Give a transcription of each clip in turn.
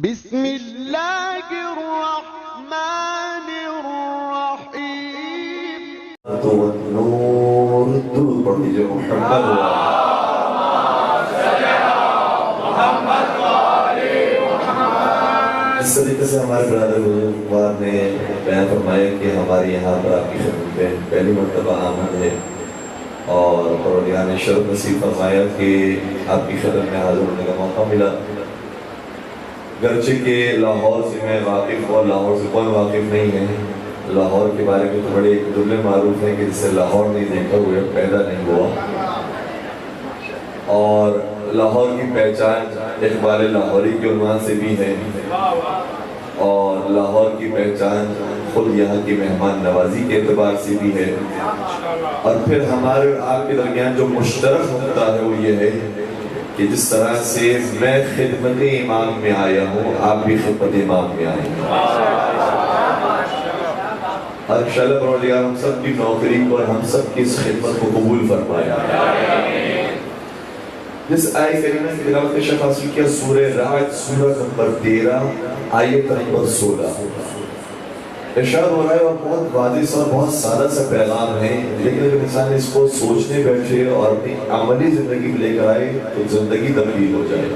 بسم اللہ الرحمن الرحیم نور درود پڑھ دیجئے محمد اس طریقے سے ہمارے برادر بزرگوار نے بیان فرمایا کہ ہمارے یہاں پر آپ کی خدمت میں پہلی مرتبہ آمد ہے اور پروردگار نے شرف نصیب فرمایا کہ آپ کی خدمت میں حاضر ہونے کا موقع ملا. گرچہ کہ لاہور سے میں واقف اور لاہور سے کون واقف نہیں ہے. لاہور کے بارے میں تو بڑے جملے معروف ہیں کہ جسے لاہور نہیں دیکھا ہوئے پیدا نہیں ہوا. اور لاہور کی پہچان اقبال لاہوری کے عنوان سے بھی ہے اور لاہور کی پہچان خود یہاں کی مہمان نوازی کے اعتبار سے بھی ہے. اور پھر ہمارے اور آپ کے درمیان جو مشترک ہوتا ہے وہ یہ ہے کہ جس طرح سے میں خدمت امام میں آیا ہوں آپ بھی خدمت امام میں آئے ہیں. اور انشاءاللہ پروردگار ہم سب کی نوکری کو اور ہم سب کی اس خدمت کو قبول فرمائے. جس آیت کریمہ کی تلاوت نے شرف حاصل کیا سورہ رعد سورہ نمبر 13 آیت نمبر 16 ارشاد ہو رہا ہے اور بہت واضح اور بہت سادہ سا پیغام ہے لیکن اگر انسان اس کو سوچنے بیٹھے اور اپنی عملی زندگی میں لے کر آئے تو زندگی تبدیل ہو جائے.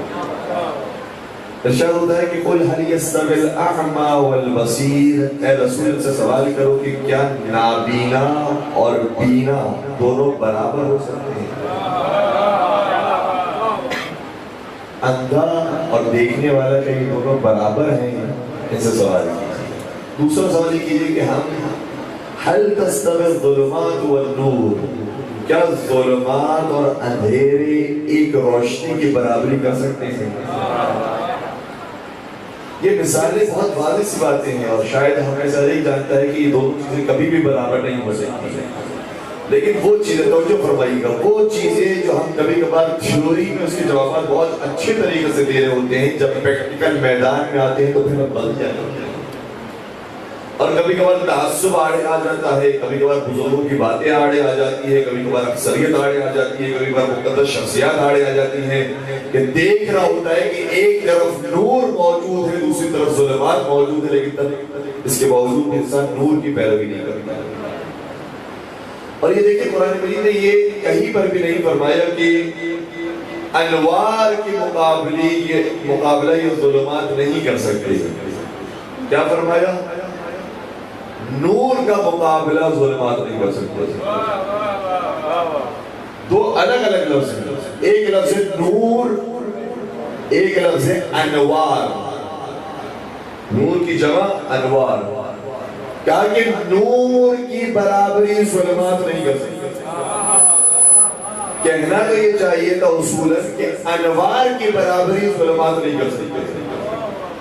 ارشاد ہوتا ہے کہ قل هل يستوي الاعمى والبصير اے رسول سے سوال کرو کہ کیا نابینا اور بینا دونوں برابر ہو سکتے ہیں؟ اندھا اور دیکھنے والا کہ یہ دونوں برابر ہیں ان سے سوال کیجیے. دوسرا سوال یہ کیجیے کہ ہم هل تستوي الظلمات والنور کیا ظلمات اور اندھیرے ایک روشنی کی برابری کر سکتے ہیں؟ یہ مثالیں بہت واضح سی باتیں ہیں اور شاید ہمیں سے ایک جانتا ہے کہ یہ دونوں چیزیں کبھی بھی برابر نہیں ہو سکتی ہیں. لیکن وہ چیزیں توجہ فرمائیے گا وہ چیزیں جو ہم کبھی کبھار تھیوری میں اس کے جوابات بہت اچھے طریقے سے دے رہے ہوتے ہیں جب پریکٹیکل میدان میں آتے ہیں تو پھر ہم بدل جاتے ہیں. اور کبھی کبھار تعصب آڑے آ جاتا ہے کبھی کبھار بزرگوں کی باتیں آڑے آ جاتی ہے کبھی کبھار اکثریت آڑے آ جاتی ہے کبھی کبھار مقدس شخصیات آڑے آ جاتی ہیں کہ دیکھ رہا ہوتا ہے کہ ایک طرف نور موجود ہے دوسری طرف ظلمات موجود ہے لیکن تب اس کے باوجود انسان نور کی پیروی نہیں کرتا. اور یہ دیکھیں قرآن مجید نے یہ کہیں پر بھی نہیں فرمایا کہ انوار کے مقابلہ یہ ظلمات نہیں کر سکتے. کیا فرمایا؟ نور کا مقابلہ ظلمات نہیں کر سکتے. دو الگ الگ لفظ ہیں. ایک لفظ ہے نور ایک لفظ ہے انوار. نور کی جمع انوار. کہا کہ نور کی برابری ظلمات نہیں کر سکتے. کہنا تو یہ چاہیے تھا اصولاً کہ انوار کی برابری ظلمات نہیں کر سکتے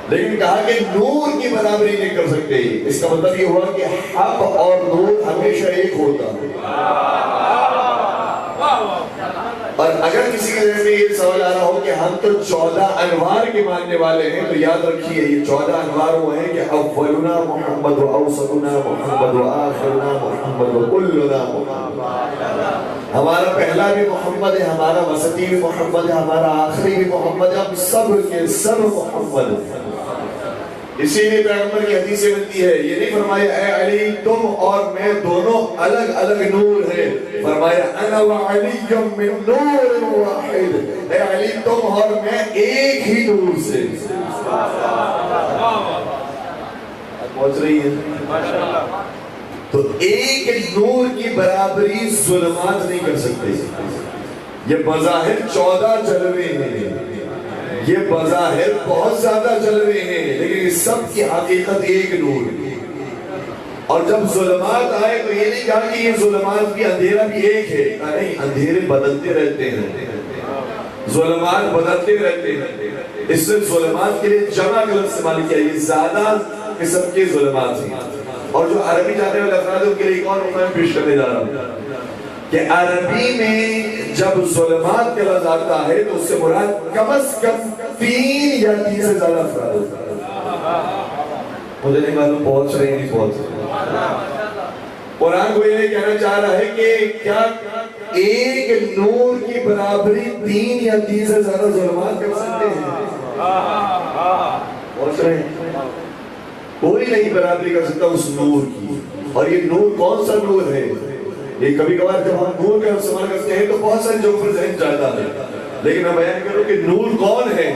لیکن کہا کہ نور کی برابری نہیں کر سکتے. اس کا مطلب یہ ہوا کہ حق اور نور ہمیشہ ایک ہوتا ہے. اور اگر کسی کے ذہن میں یہ سوال آ رہا ہو کہ ہم تو 14 انوار کے ماننے والے ہیں تو یاد رکھیے یہ 14 انوار وہ ہیں کہ اولنا محمد و اوسطنا محمد و آخرنا محمد و کلنا محمد. ہمارا پہلا بھی محمد ہے ہمارا وسطی بھی محمد ہے ہمارا آخری بھی محمد ہے ہم سب کے سب محمد ہیں. اسی لیے پیغمبر کی حدیث سے بنتی ہے یہ نہیں فرمایا اے علی تم اور میں دونوں الگ الگ نور ہیں. فرمایا انا وعلی من نور واحد اے علی تم اور میں ایک ہی نور سے. پہنچ رہی ہے تو ایک نور کی برابری ظلمات نہیں کر سکتے. یہ بظاہر 14 جلوے ہیں یہ بظاہر بہت زیادہ جلوے ہیں لیکن اس سب کی حقیقت ایک نور ہے. اور جب ظلمات آئے تو یہ نہیں کہا کہ یہ ظلمات بھی اندھیرا بھی ایک ہے نہیں اندھیرے بدلتے رہتے ہیں ظلمات بدلتے رہتے ہیں. اس سے ظلمات کے لیے جمع کا لفظ استعمال کیا یہ زیادہ قسم کے ظلمات ہیں. اور جو عربی جانے والے افراد ان کے لیے ایک اور مفہوم پیش کرنے جا رہا ہوں کہ عربی میں جب ظلمات کا لفظ آتا ہے تو اس سے مراد کم از کم 3 یا 3 سے زیادہ افراد ہوتا ہے. مجھے نہیں معلوم پہنچ رہے ہیں نہیں پہنچ رہے. قرآن کو یہ کہنا چاہ رہا ہے کہ کیا ایک نور کی برابری 3 یا 3 سے زیادہ ظلمات کر سکتے ہیں؟ رہے ہیں؟ کوئی نہیں برابری کر سکتا اس نور کی. اور یہ نور کون سا نور ہے؟ یہ کبھی کبھار جب ہم نور کا استعمال کرتے ہیں تو بہت سارے جو پر ذہن جاتا ہے، لیکن میں بیان کروں کہ نور کون ہے.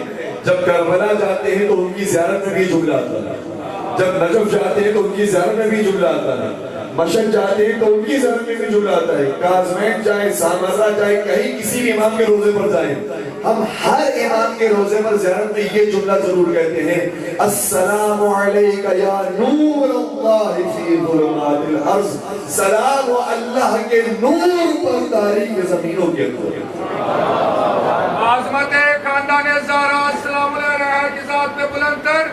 جب کربلا جاتے ہیں تو ان کی زیارت میں بھی جملہ آتا ہے، جب نجف جاتے ہیں تو ان کی زیارت میں بھی جملہ آتا ہے، مشہد جاتے ہیں تو ان کی زیارت میں بھی جملہ آتا ہے، کازمین جائے، سامرہ جائے، کہیں کسی بھی امام کے روزے پر جائیں، ہم ہر امام کے روزے پر زیارت میں یہ جملہ ضرور کہتے ہیں، السلام علیکہ یا نور اللہ فی ظلمات الارض. سلام و اللہ کے نور پر تاریک زمینوں کے اندر. عظمت خاندان زہرا السلام علیہ کی ذات پہ بلند تر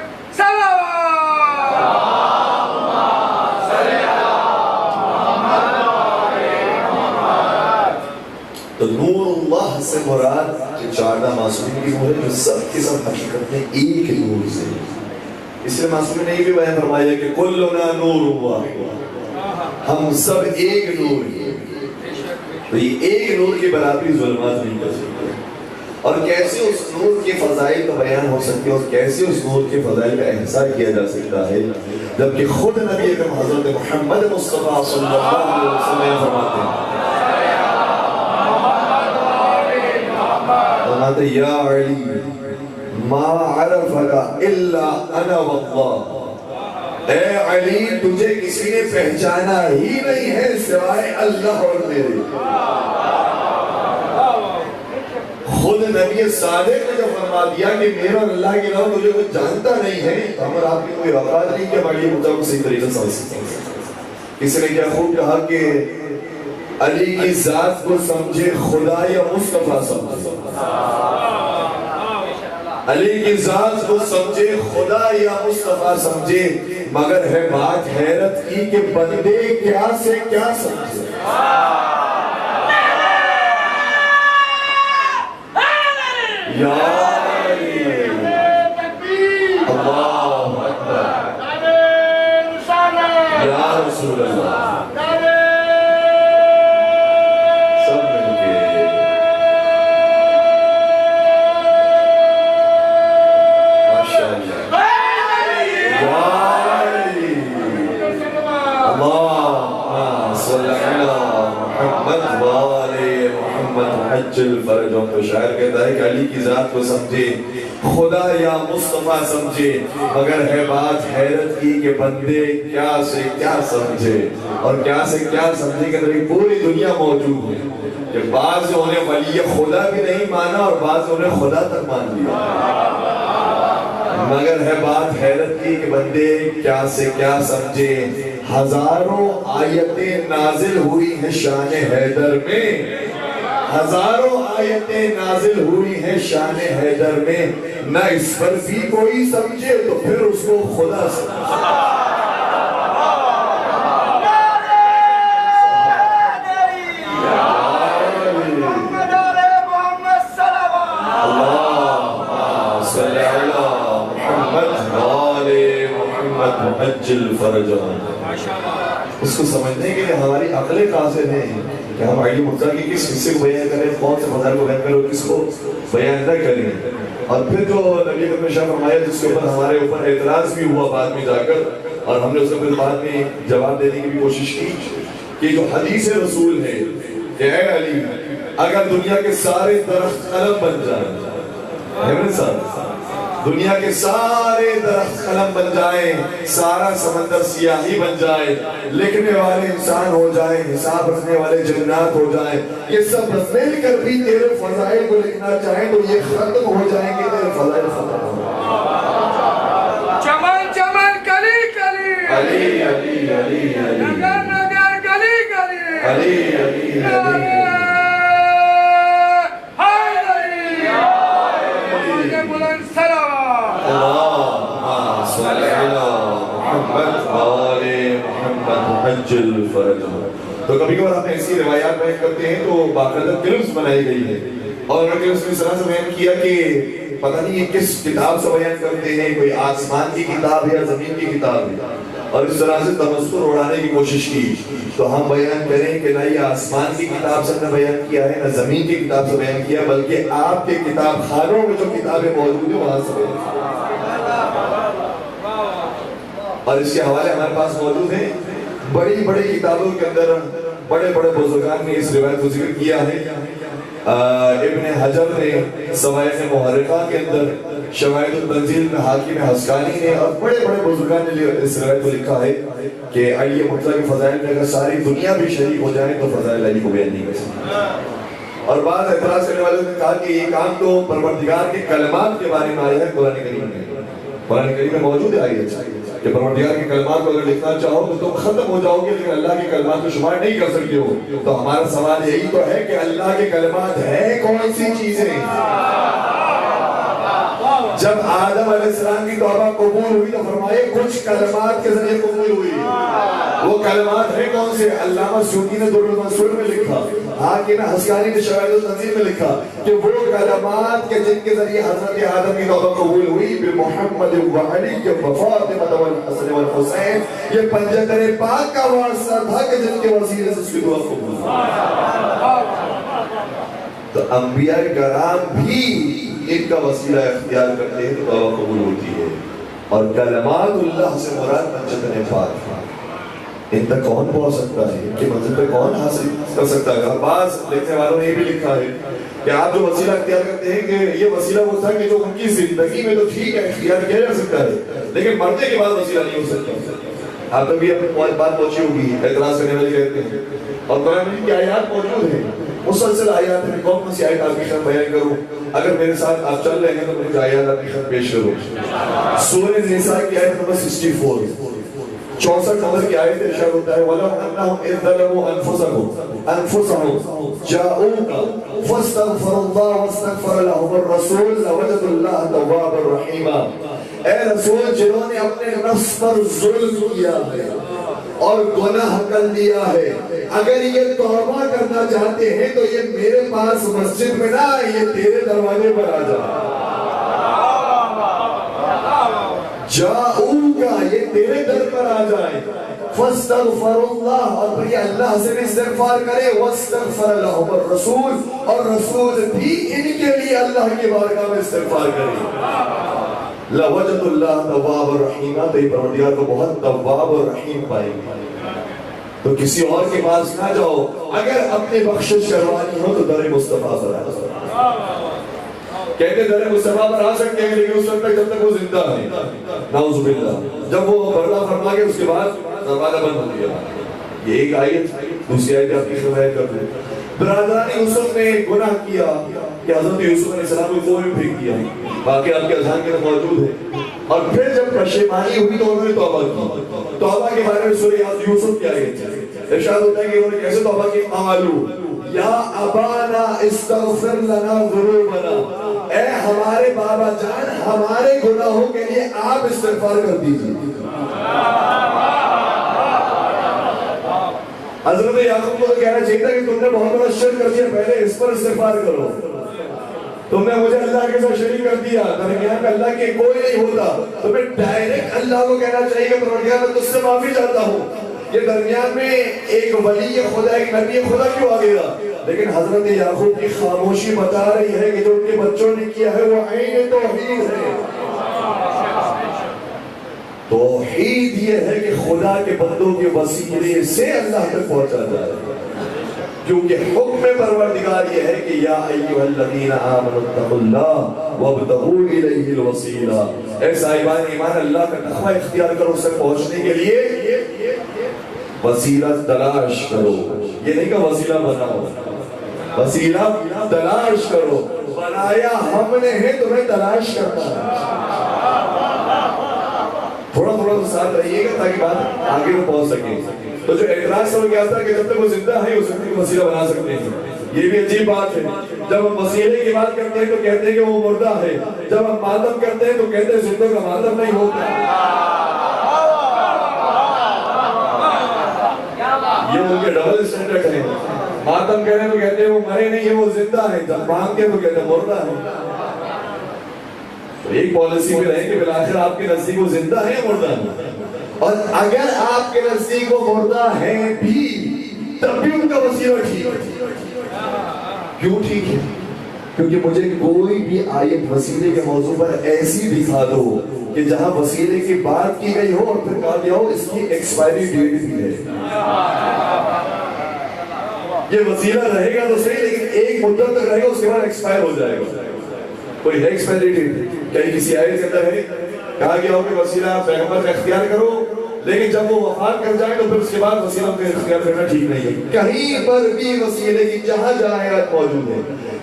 تو نور اللہ سے مراد جو 14 معصومین کی نور ہے جو سب کے سب حقیقت میں ایک نور سے. اس لیے معصومین نے یہ بھی بیان فرمایا کہ کلنا نور اللہ، ہم سب ایک نور ہیں. تو یہ ایک نور کی برابری ظلمات نہیں کر سکتے. اور کیسے اس نور کے فضائل کا بیان ہو سکتے اور کیسے اس نور کے فضائل کا احساس کیا جا سکتا ہے جبکہ خود نبی اکرم حضرت محمد مصطفیٰ صلی اللہ علیہ وسلم فرماتے ہیں، فرماتے یا علی ما عرفک الا انا واللہ، اے علی تجھے کسی نے پہچانا ہی نہیں ہے سوائے اللہ اور میرے. خود نبی صادق نے جو فرما دیا کہ میرا اللہ کے علاوہ تجھے کوئی جانتا نہیں ہے، تو ہم اور آپ کی کوئی اوقات نہیں کہ ہماری یہ مدعا کو صحیح طریقے سے سمجھ سکتے ہیں. کسی نے کیا خوب کہا کہ علی کی ذات کو سمجھے خدا یا مصطفیٰ سمجھے. علی کی ذات کو سمجھے خدا یا مصطفیٰ سمجھے، مگر ہے بات حیرت کی کہ بندے کیا سے کیا سمجھے. یا علی اللہ اکبر یا رسول اللہ. سب مل کے ماشاءاللہ یا علی اللہم صلی علی محمد وآل محمد حج الفرج. تو شاعر کہتا ہے کہ علی کی ذات کو سمجھے خدا یا مصطفیٰ سمجھے، مگر ہے بات حیرت کی کہ بندے کیا سے کیا سمجھے. اور کیا سے کیا سمجھے کہ اندر پوری دنیا موجود ہے کہ بعض انہیں ولی خدا بھی نہیں مانا اور بعض انہیں خدا تک مان لیا. مگر ہے بات حیرت کی کہ بندے کیا سے کیا سمجھے. ہزاروں آیتیں نازل ہوئی ہیں شان حیدر میں، ہزاروں آیتیں نازل ہوئی ہیں شان حیدر میں، نہ اس پر بھی کوئی سمجھے تو پھر اس کو خدا سمجھے. حج الفرج. اس کو سمجھنے کے لیے ہماری عقلیں قاصر ہیں کہ ہم علی مرتضیٰ کی کس حصے کو بیان کریں، کون سے فضائل کو بیان کریں اور کس کو بیان نہ کریں. اور پھر جو نبی اکرم نے فرمایا جس کے اوپر ہمارے اوپر اعتراض بھی ہوا بعد میں جا کر، اور ہم نے اس کو پھر بعد میں جواب دینے کی بھی کوشش کی کہ جو حدیث رسول ہے کہ اے علی اگر دنیا کے سارے درخت قلم بن جائیں، دنیا کے سارے درخت قلم بن جائیں، سارا سمندر سیاہی بن جائے، لکھنے والے انسان ہو جائیں، حساب رکھنے والے جنات ہو جائیں، یہ سب مل کر بھی تیرے فضائل کو لکھنا چاہیں تو یہ ختم ہو جائیں گے، تیرے فضائل ختم ہو جائیں گے. چمن چمن کلی کلی، علی علی علی علی، نگر نگر گلی گلی، علی علی علی، حج الفرج. تو کبھی کبھار آپ ایسی روایات بیان کرتے ہیں تو باقاعدہ کلمز بنائی گئی ہے، اور کلمز میں اس طرح سے بیان کیا کہ پتہ نہیں یہ کس کتاب سے بیان کرتے ہیں، کوئی آسمان کی کتاب ہے یا زمین کی کتاب ہے، اور اس طرح سے تمسخر اڑانے کی کوشش کی. تو ہم بیان کریں کہ نہ یہ آسمان کی کتاب سے نے بیان کیا ہے، نہ زمین کی کتاب سے بیان کیا، بلکہ آپ کے کتاب خانوں میں جو کتابیں موجود ہیں وہاں سے بیان کیا. اور اس کے حوالے ہمارے پاس موجود ہیں. بڑی بڑی کتابوں کے اندر بڑے بڑے بزرگان نے اس روایت کو ذکر کیا ہے. ابن حجر نے سوائد محرقہ کے اندر، شواہد التنزیل میں حاکم حسقانی نے اور بڑے بڑے بزرگان نے اس روایت کو لکھا ہے کہ علی مرتضیٰ کے فضائل میں اگر ساری دنیا بھی شریک ہو جائے تو فضائل علی کو بیان نہیں کر سکتے. اور بعض اعتراض کرنے والوں نے کہا کہ یہ کام تو پروردگار کے کلمات کے بارے میں آیا ہے قرآن کریم میں. قرآن کریم میں موجود ہے آیت کہ پروردگار کے کلمات کو اگر لکھنا چاہو تو تم ختم ہو جاؤ گے لیکن اللہ کے کلمات کو شمار نہیں کر سکتے ہو. تو ہمارا سوال یہی تو ہے کہ اللہ کے کلمات ہیں کون سی چیزیں؟ جب آدم علیہ السلام کی توبہ قبول ہوئی تو فرمائے کچھ کلمات کے ذریعے قبول ہوئی. وہ کلمات ہیں کون سے؟ علامہ سیوطی نے در المنصور میں لکھا، حاکم حسقانی نے شواہد التنزیل میں لکھا کہ وہ کلمات کے جن کے ذریعے حضرت آدم کی توبہ قبول ہوئی بمحمد و علی و فاطمہ والحسن والحسین، یہ پنجتر پاک کا واسطہ تھا کہ جن کے وسیلے سے اس کی دعا قبول ہوئی. تو انبیاء کرام بھی ان کا وسیلہ اختیار کرتے ہیں تو دعا قبول ہوتی ہے. اور کلمات اللہ سے مراد پنجتر پاک، ان تک کون پہنچ سکتا ہے؟ ان کی منزل پہ کون حاصل کر سکتا ہے؟ اور بعض لکھنے والوں نے یہ بھی لکھا ہے کہ آپ جو وسیلہ اختیار کرتے ہیں کہ یہ وسیلہ وہ تھا کہ جو ان کی زندگی میں تو ٹھیک ہے اختیار کیا جا سکتا ہے لیکن مرنے کے بعد وسیلہ نہیں ہو سکتا. آپ تک بھی اپنی بات پہنچی ہوگی، اعتراض کرنے والے کہتے ہیں. اور قرآن کی آیات موجود ہیں، مسلسل آیات ہیں. کون سی آیت آپ کی خط بیان کروں؟ اگر میرے ساتھ آپ چل رہے ہیں تو مجھے آیات آپ کی خط پیش کرو. سورہ نساء کی آیت نمبر 64، 64 نمبر کی آیت ارشاد ہوتا ہے وَلَوْ أَنَّهُمْ إِذْ ظَلَمُوا أَنفُسَهُمْ جَاءُوكَ فَاسْتَغْفَرُوا اللَّهَ وَاسْتَغْفَرَ لَهُمُ الرَّسُولُ لَوَجَدُوا اللَّهَ تَوَّابًا رَحِيمًا. اے رسول، جنہوں نے اپنے نفس پر ظلم کیا ہے اور گناہ کر لیا ہے، اگر یہ توبہ کرنا چاہتے ہیں تو یہ میرے پاس مسجد میں نہ آئے، یہ تیرے دروازے پر آ جائے. جاؤگا، یہ تیرے در پر آ جائے. فاستغفر اللہ، اور پھر یہ اللہ سے بھی استغفار کرے. واستغفر لهم الرسول، اور رسول بھی ان کے لیے اللہ کی بارگاہ میں استغفار کرے. لوجد اللہ تواب الرحیم، تو یہ پروردگار کو بہت تواب اور رحیم پائے گا. تو کسی اور کے پاس نہ جاؤ، اگر اپنے بخشش کروانی ہو تو در مصطفیٰ پر آ جاؤ. کہتے در مصطفیٰ پر آ سکتے ہیں لیکن اس وقت تک جب تک وہ زندہ ہے. نعوذ باللہ. جب وہ پردہ فرما کے اس کے بعد دروازہ بند ہو گیا. یہ ایک آیت، دوسری آیت آپ کی روایت کرتے ہیں. برادران یوسف نے گناہ کیا کہ حضرت یوسف علیہ السلام کو کنویں میں پھینک دیا. باقی آپ کے اذہان کے اندر موجود ہے. اور پھر جب پشیمانی ہوئی تو انہوں نے توبہ کی. توبہ کے بارے میں سورہ یوسف کی آیت ہے. ارشاد ہوتا ہے کہ انہوں نے کیسے توبہ کی؟ قالوا یا ابانا استغفر لنا ذنوبنا، اے ہمارے بابا جان ہمارے گناہوں کے لیے آپ استغفار کر دیجئے. حضرت یعقوب کو کہنا چاہیے تھا کہ تم نے بہت بڑا شرک کر دیا، پہلے اس پر استغفار کرو. تم نے مجھے اللہ کے ساتھ شریک کر دیا، درمیان میں اللہ کے کوئی نہیں ہوتا. تمہیں ڈائریکٹ اللہ کو کہنا چاہیے کہ پروردگار میں تجھ سے معافی چاہتا ہوں. یہ درمیان میں ایک ولی خدا، ایک نبی خدا کیوں آ گیا؟ لیکن حضرت یعقوب کی خاموشی بتا رہی ہے کہ جو ان کے بچوں نے کیا ہے وہ عین توحید ہے. توحید یہ ہے کہ خدا کے بندوں کے وسیلے سے اللہ تک پہنچا جائے. کیونکہ حکم پروردگار یہ ہے کہ یا ایھا الذین آمنوا اتقوا اللہ وابتغوا الیہ الوسیلہ، اے صاحبان ایمان اللہ کا تقوی اختیار کرو، اس تک پہنچنے کے لیے وسیلہ تلاش کرو. یہ نہیں کہ وسیلہ بناؤ، وسیلہ تلاش کرو. بنایا ہم نے ہے، تمہیں تلاش کرنا ہے. تھوڑا تھوڑا تو ساتھ رہیے گا تاکہ بات آگے میں پہنچ سکے. تو جو اعتراض ہو گیا تھا کہ جب تک وہ زندہ ہے اس وقت وسیلہ بنا سکتے ہیں، یہ بھی عجیب بات ہے. جب ہم وسیلے کی بات کرتے ہیں تو کہتے ہیں کہ وہ مردہ ہے، جب ہم ماتم کرتے ہیں تو کہتے ہیں زندوں کا ماتم نہیں ہوتا. یہ ان کے ڈبل اسٹینڈرڈ ہیں. ماتم کہتے ہیں تو کہتے ہیں وہ مرے نہیں ہیں، وہ زندہ ہیں. جب مانگتے ہیں تو کہتے ہیں مردہ ہے. تو ایک پالیسی میں رہیں کہ بالآخر آپ کے نزدیک وہ زندہ ہیں مردہ ہیں. اور اگر آپ کے نزدیک وہ مردہ ہیں بھی تب بھی ان کا وسیلہ ٹھیک ہے. کیوں ٹھیک ہے؟ کیونکہ مجھے کوئی بھی آیت وسیلے کے موضوع پر ایسی دکھا دو کہ جہاں وسیلے کی بات کی گئی ہو اور پھر کہا گیا ہو اس کی ایکسپائری ڈیٹ بھی ہے. یہ وسیلہ رہے گا تو صحیح لیکن ایک مدت تک رہے گا اس کے بعد ایکسپائر ہو جائے گا. کوئی ہے ایکسپائری ڈیٹ؟ کہیں کسی آیت کے اندر ہے کہا گیا ہو کہ وسیلہ پیغمبر کا اختیار کرو لیکن جب وہ وفات کر جائے تو پھر اس کے بعد وسیلہ کا اختیار کرنا ٹھیک نہیں ہے. کہیں پر بھی وسیلے کی جہاں جہاں آیات موجود ہے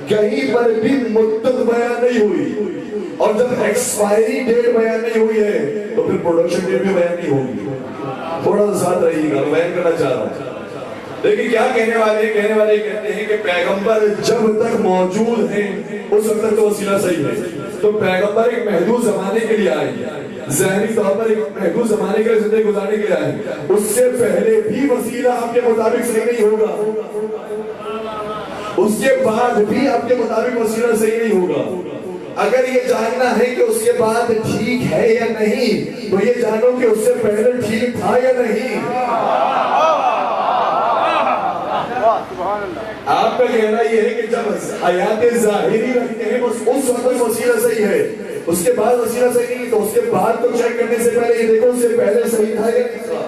کہیں پر بھی مدت بیان نہیں ہوئی اور جب ایکسپائری ڈیٹ بیان نہیں ہوئی ہے تو پھر پروڈکشن ڈیٹ بھی بیان نہیں ہوگی. تھوڑا سا ساتھ رہیے گا بیان کرنا چاہ رہا ہوں. لیکن کیا کہنے والے کہتے ہیں کہ پیغمبر جب تک موجود ہیں اس وقت تک تو وسیلہ صحیح ہے. تو پیغمبر ایک محدود زمانے کے لیے آئے ظاہری طور پر ایک محدود زمانے کے لیے زندگی گزارنے کے لیے آئے. اس سے پہلے بھی وسیلہ آپ کے مطابق صحیح نہیں ہوگا اس کے بعد بھی آپ کے مطابق وسیلہ صحیح نہیں ہوگا. اگر یہ جاننا ہے کہ اس کے بعد ٹھیک ہے یا نہیں تو یہ جانو کہ اس سے پہلے ٹھیک تھا یا نہیں. آپ کا کہنا یہ ہے کہ جب حیات ظاہری رکھتے ہیں اس وقت وسیلہ صحیح ہے اس کے بعد وسیلہ صحیح نہیں تو اس کے بعد تو چیک کرنے سے پہلے یہ دیکھو اس سے پہلے صحیح تھا یا نہیں تھا.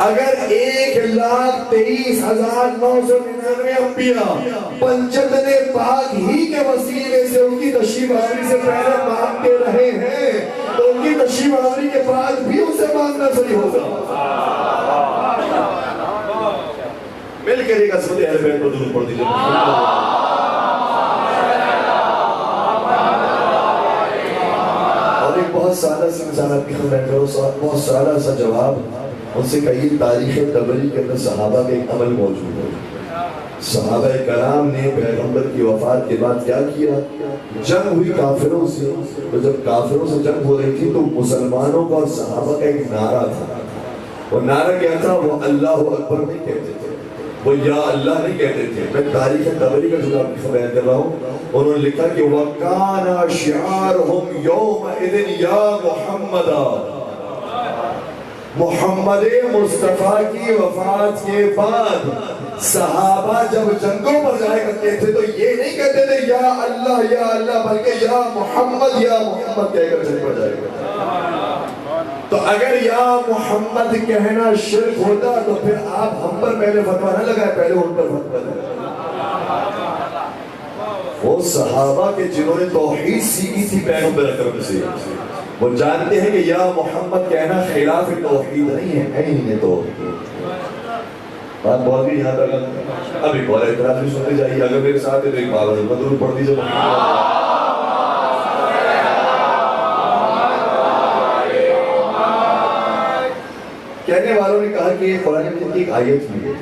اگر 1,23,999 انبیاء پنجتن پاک ہی کے وسیلے سے ان کی تشریف آوری سے پہلے مانگتے رہے ہیں تو ان کی تشریف آوری کے بعد بھی ان سے مانگنا صحیح ہوگا. مل کے ایک عصمت اہل بیت پر درود پڑھ دیجئے. اور ایک بہت سادہ سی مثال آپ کی خدمت کرو بہت سادہ سا جواب ان سے کہیے تاریخ طبری کے اندر صحابہ کا ایک عمل موجود ہے. صحابہ کرام نے پیغمبر کی وفات کے بعد کیا کیا جنگ ہوئی کافروں سے. تو جب کافروں سے جنگ ہو رہی تھی تو مسلمانوں کا اور صحابہ کا ایک نعرہ تھا. وہ نعرہ کیا تھا وہ اللہ اکبر نہیں کہتے تھے وہ یا اللہ نہیں کہتے تھے. میں تاریخ طبری کا جو آپ کی بیان کر رہا ہوں انہوں نے لکھا کہ وَكَانَ شِعَارُهُمْ يَوْمَئِذٍ يَا مُحَمَّدَ. محمد مصطفیٰ کی وفات کے بعد صحابہ جب جنگوں پر جایا کرتے تھے تو یہ نہیں کہتے تھے یا اللہ بلکہ یا محمد کہہ کر جنگ پر جائے گا. تو اگر یا محمد کہنا شرک ہوتا تو پھر آپ ہم پر پہلے فتویٰ نہ لگائے پہلے ان پر فتویٰ لگائے. وہ صحابہ کے جنہوں نے توحید سیکھی تھی پیغمبر اکرم سے وہ جانتے ہیں کہ یا محمد کہنا خلاف توحید نہیں ہے ہی نہیں توحید. بات بہت بھی یہاں تک اب ایک اور اعتراض بھی سنتے جائیے. اگر میرے ساتھ ہے تو ایک بابا درود پڑھ دیجیے. کہنے والوں نے کہا کہ قرآن مجید کی ایک آیت بھی ہے.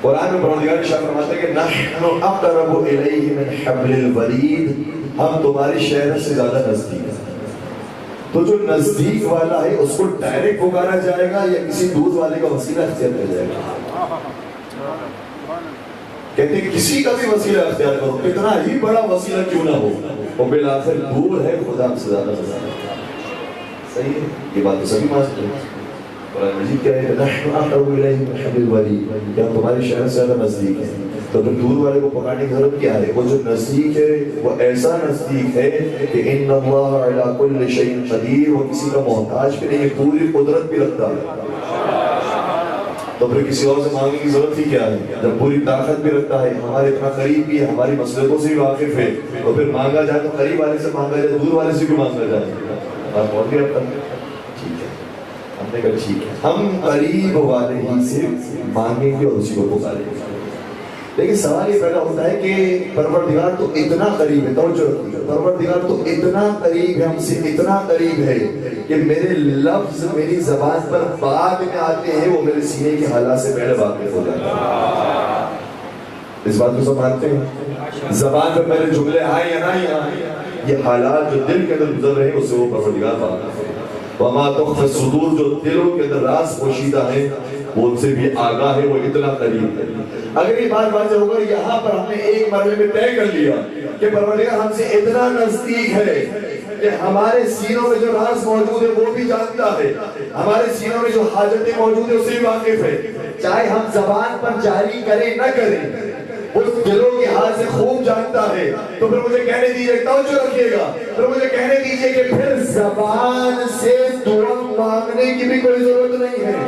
قرآن میں پروردگار ارشاد فرماتا ہے کہ نحن اقرب الیہ من حبل الورید. ہم تمہاری شہر سے زیادہ نزدیک ہیں. تو جو نزدیک والا ہے اس کو ڈائریکٹ پکارا جائے گا یا کسی دور والے کا وسیلہ اختیار کر جائے گا. کہتے ہیں کسی کا بھی وسیلہ اختیار کرو کتنا ہی بڑا وسیلہ کیوں نہ ہو وہ بالآخر دور ہے خدا سے زیادہ صحیح ہے. یہ بات تو سبھی مانتے ہیں. قرآن مجید کیا ہے نحن اقرب الیہ من حبل الورید کہ ہم تمہاری شہر سے زیادہ نزدیک ہیں. تو پھر دور والے کو پکڑنے کی ضرورت کیا ہے. وہ جو نزدیک ہے وہ ایسا نزدیک ہے کہ ان اللہ علی کل شیء قدیر. وہ کسی کا محتاج بھی نہیں ہے پوری قدرت بھی رکھتا ہے. تو پھر کسی اور سے مانگنے کی ضرورت ہی کیا ہے جب پوری طاقت بھی رکھتا ہے ہمارے اتنا قریب بھی ہے ہماری مسئلوں سے بھی واقف ہے. تو پھر مانگا جائے تو قریب والے سے مانگا جائے دور والے سے بھی مانگا جائے. بات بہت بھی ٹھیک ہے. ہم نے کہا ٹھیک ہے ہم قریب والے ہی سے مانگیں گے اور اسی کو پکاریں گے. لیکن سوال یہ پیدا ہوتا ہے کہ پروردگار تو اتنا قریب ہے. توجہ رکھیے پروردگار تو اتنا قریب ہے ہم سے اتنا قریب ہے کہ میرے لفظ میری زبان پر بعد میں آتے ہیں وہ میرے سینے کے حالات سے پہلے واقف ہو جاتے ہیں. اس بات کو سب مانتے ہیں زبان پہ پہلے جملے آئے یا نہ آئے یہ حالات جو دل کے اندر گزر رہے ہیں اس سے وہ پروردگار واقف ہے. وما تخفی الصدور جو دلوں کے اندر راز پوشیدہ ہے وہ ان سے بھی آگاہ ہے وہ اتنا قریب ہے. اگر یہ بات واضح ہوگا یہاں پر ہم نے ایک مرحلے میں طے کر لیا کہ پروردگار ہم سے اتنا نزدیک ہے کہ ہمارے سینوں میں جو راز موجود ہے وہ بھی جانتا ہے ہمارے سینوں میں جو حاجتیں موجود ہیں اسے بھی واقف ہے. چاہے ہم زبان پر جاری کریں نہ کریں وہ دلوں کے حال سے خوب جانتا ہے. تو پھر مجھے کہنے دیجئے, توجہ رکھیے گا, پھر مجھے کہنے دیجئے کہ پھر زبان سے دعا مانگنے کی بھی کوئی ضرورت نہیں ہے.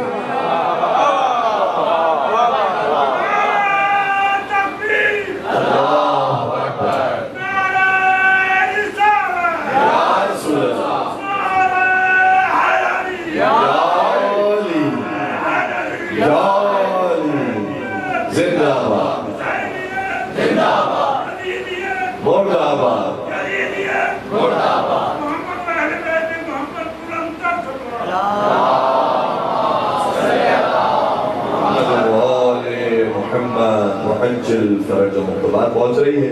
بات پہنچ رہی ہے.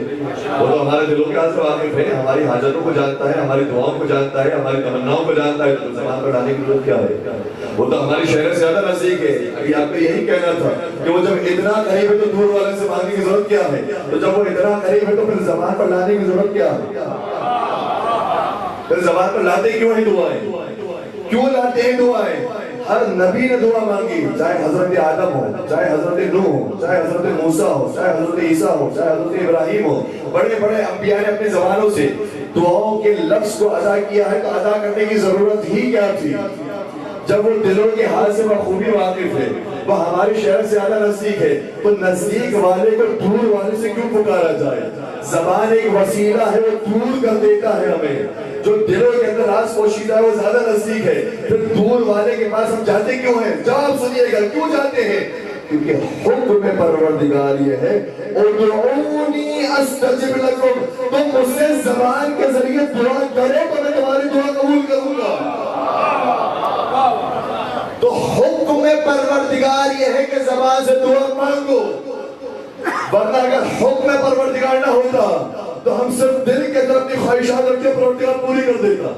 وہ تو ہمارے دلوں کے حال سے واقف ہے, ہماری حاجتوں کو جانتا ہے, ہماری دعاؤں کو جانتا ہے, ہماری تمناؤں کو جانتا ہے. تو زبان پر لانے کی ضرورت کیا ہے؟ وہ تو ہماری شہر سے زیادہ نزدیک ہے. ابھی آپ کو یہی کہنا تھا کہ وہ جب اتنا قریب ہے تو دور والے سے مانگنے کی ضرورت کیا ہے؟ تو جب وہ اتنا قریب ہے تو پھر زبان پر لانے کی ضرورت کیا ہے؟ پھر زبان پر لاتے کیوں ہیں دعائیں؟ کیوں لاتے ہیں دعائیں؟ ہر نبی نے دعا مانگی, چاہے حضرت آدم ہو, چاہے حضرت نوح ہو, چاہے حضرت موسیٰ ہو, چاہے حضرت عیسیٰ ہو, چاہے حضرت ابراہیم ہو. بڑے بڑے انبیاء نے اپنی زبانوں سے دعاؤں کے لفظ کو ادا کیا ہے. تو ادا کرنے کی ضرورت ہی کیا تھی جب وہ دلوں کے حال سے بخوبی واقف ہے, وہ ہماری شہر سے زیادہ نزدیک ہے. تو نزدیک والے کو دور والے سے کیوں پکارا جائے؟ زبان ایک وسیلہ ہے, وہ دور کر دیتا ہے ہمیں. جو دلوں کے اندر راز پوشیدہ ہے وہ زیادہ نزدیک ہے. پھر دور والے کے پاس ہم جاتے کیوں ہیں؟ جواب سنیے گا کیوں جاتے ہیں. کیونکہ حکم پروردگار یہ ہے, ادعونی استجب لکم, تم مجھ سے زبان کے ذریعے دعا کرو تو میں تمہاری دعا قبول کروں گا. تو حکم پروردگار یہ ہے کہ زبان سے دعا مانگو. ورنہ اگر حکم پروردگار نہ ہوتا تو ہم صرف دل کے اندر اپنی خواہشات رکھتے پروردگار پوری کر دیتا.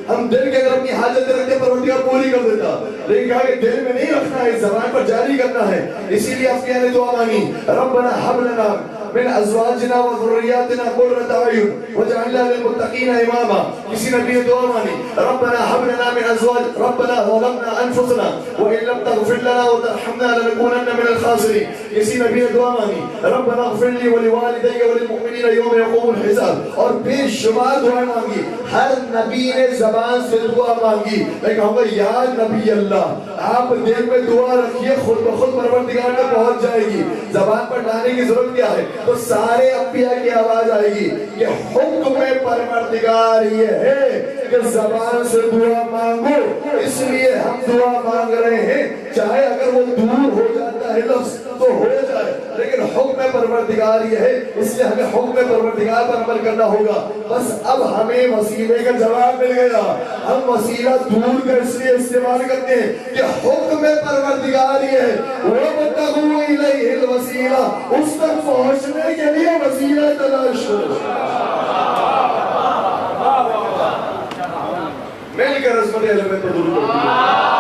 ہم دل کے اندر اپنی حاجتیں رکھتے پروردگار پوری کر دیتا. لیکن کہا کہ دل میں نہیں رکھنا ہے, زبان پر جاری کرنا ہے. اسی لیے انبیاء نے دعا مانگی, ربنا هب لنا من ازواجنا وذرياتنا قرة اعين واجعلنا للمتقين اماما. کسی نبی نے دعا مانگی, ربنا هب لنا من ازواج ربنا ظلمنا انفسنا وان لم تغفر لنا وترحمنا لنكونن من الخاسرين. کسی نبی نے دعا مانگی, ربنا اغفر لي ولوالدي وللمؤمنين يوم يقوم الحساب. اور بے شمار دعائیں مانگی. ہر نبی نے زبان سے دعا مانگی. میں کہوں گا یا نبی اللہ, آپ دل میں دعا رکھیے, خود بخود پروردگار تک پہنچ جائے گی. زبان پر لانے کی ضرورت کیا ہے؟ تو سارے انبیاء کی آواز آئے گی کہ حکم پروردگار یہ ہے کہ زبان سے دعا مانگو. اس لیے ہم دعا مانگ رہے ہیں, چاہے اگر وہ دور ہو جاتا ہے لفظ تو ہو جائے, لیکن حکم پروردگار یہ ہے, اس لیے ہمیں حکم پروردگار پر عمل کرنا ہوگا. بس اب ہمیں وسیلے کا جواب مل گیا. ہم وسیلہ دور کا اس لیے استعمال کرتے ہیں کہ حکم پروردگار یہ ہے, وَابْتَغُوا إِلَيْهِ الْوَسِيلَةَ, اس تک پہنچنے کے لیے وسیلہ تلاش کرو. مل کر عظمت اہل بیت پر درود پڑھیں.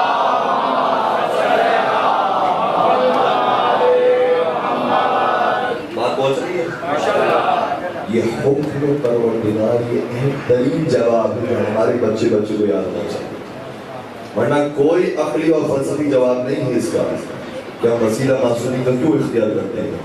یہ حکم پروردگار یہ اہم ترین جواب ہے ہمارے بچے کو یاد رکھنا چاہیے. ورنہ کوئی عقلی اور فلسفی جواب نہیں ہے اس کا کہ ہم وسیلہ معصومی کا کیوں اختیار کرتے ہیں.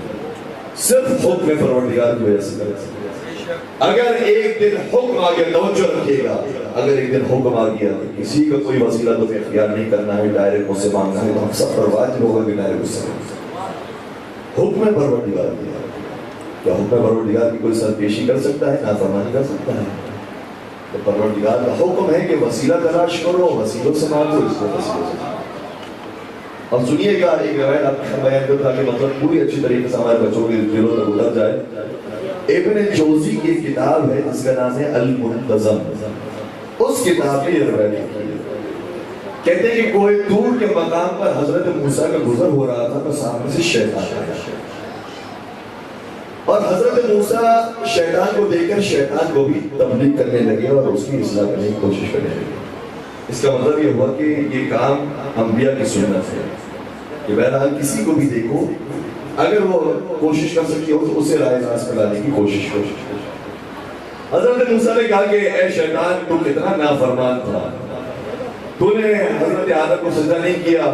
صرف حکم پروردگار کی وجہ سے کرتے ہیں. اگر ایک دن حکم آ گیا, توجہ رکھیے گا, اگر ایک دن حکم آ گیا کہ کسی کا کوئی وسیلہ تمہیں اختیار نہیں کرنا ہے, ڈائریکٹ مجھ سے مانگنا ہے, تو ہم سب پر واجب ہوگا کہ ڈائریکٹ اس سے حکم پروردگار دیا. کیا حکم پروردگار کی کوئی سرپیشی کر سکتا ہے؟ نافرمانی کر سکتا ہے؟ تو پروردگار کا حکم ہے کہ وسیلہ تلاش کرو, وسیلوں سے مانگو, اس کو وسیلوں سے. اب سنیے گا ایک روایت آپ کا بیان کرتا کہ مطلب پوری اچھی طریقے سے ہمارے بچوں کے دلوں تک اتر جائے. ابن جوزی کی ایک کتاب ہے جس کا نام ہے المنتظم. اس کتاب میں یہ روایت کہتے ہیں کہ کوئی دور کے مقام پر حضرت موسیٰ کا گزر ہو رہا تھا تو سامنے سے شیطان آیا, اور حضرت موسیٰ شیطان کو دیکھ کر شیطان کو بھی تبلیغ کرنے لگے اور اس کی اصلاح کرنے کی کوشش کرنے لگے. اس کا مطلب یہ ہوا کہ یہ کام انبیاء کی سنت ہے کہ بہرحال کسی کو بھی دیکھو, اگر وہ کوشش کر سکتی ہو تو اسے رائے راست پر لانے کی کوشش کرو. حضرت موسیٰ نے کہا کہ اے شیطان تو کتنا نافرمان تھا, تو نے حضرت آدم کو سجدہ نہیں کیا،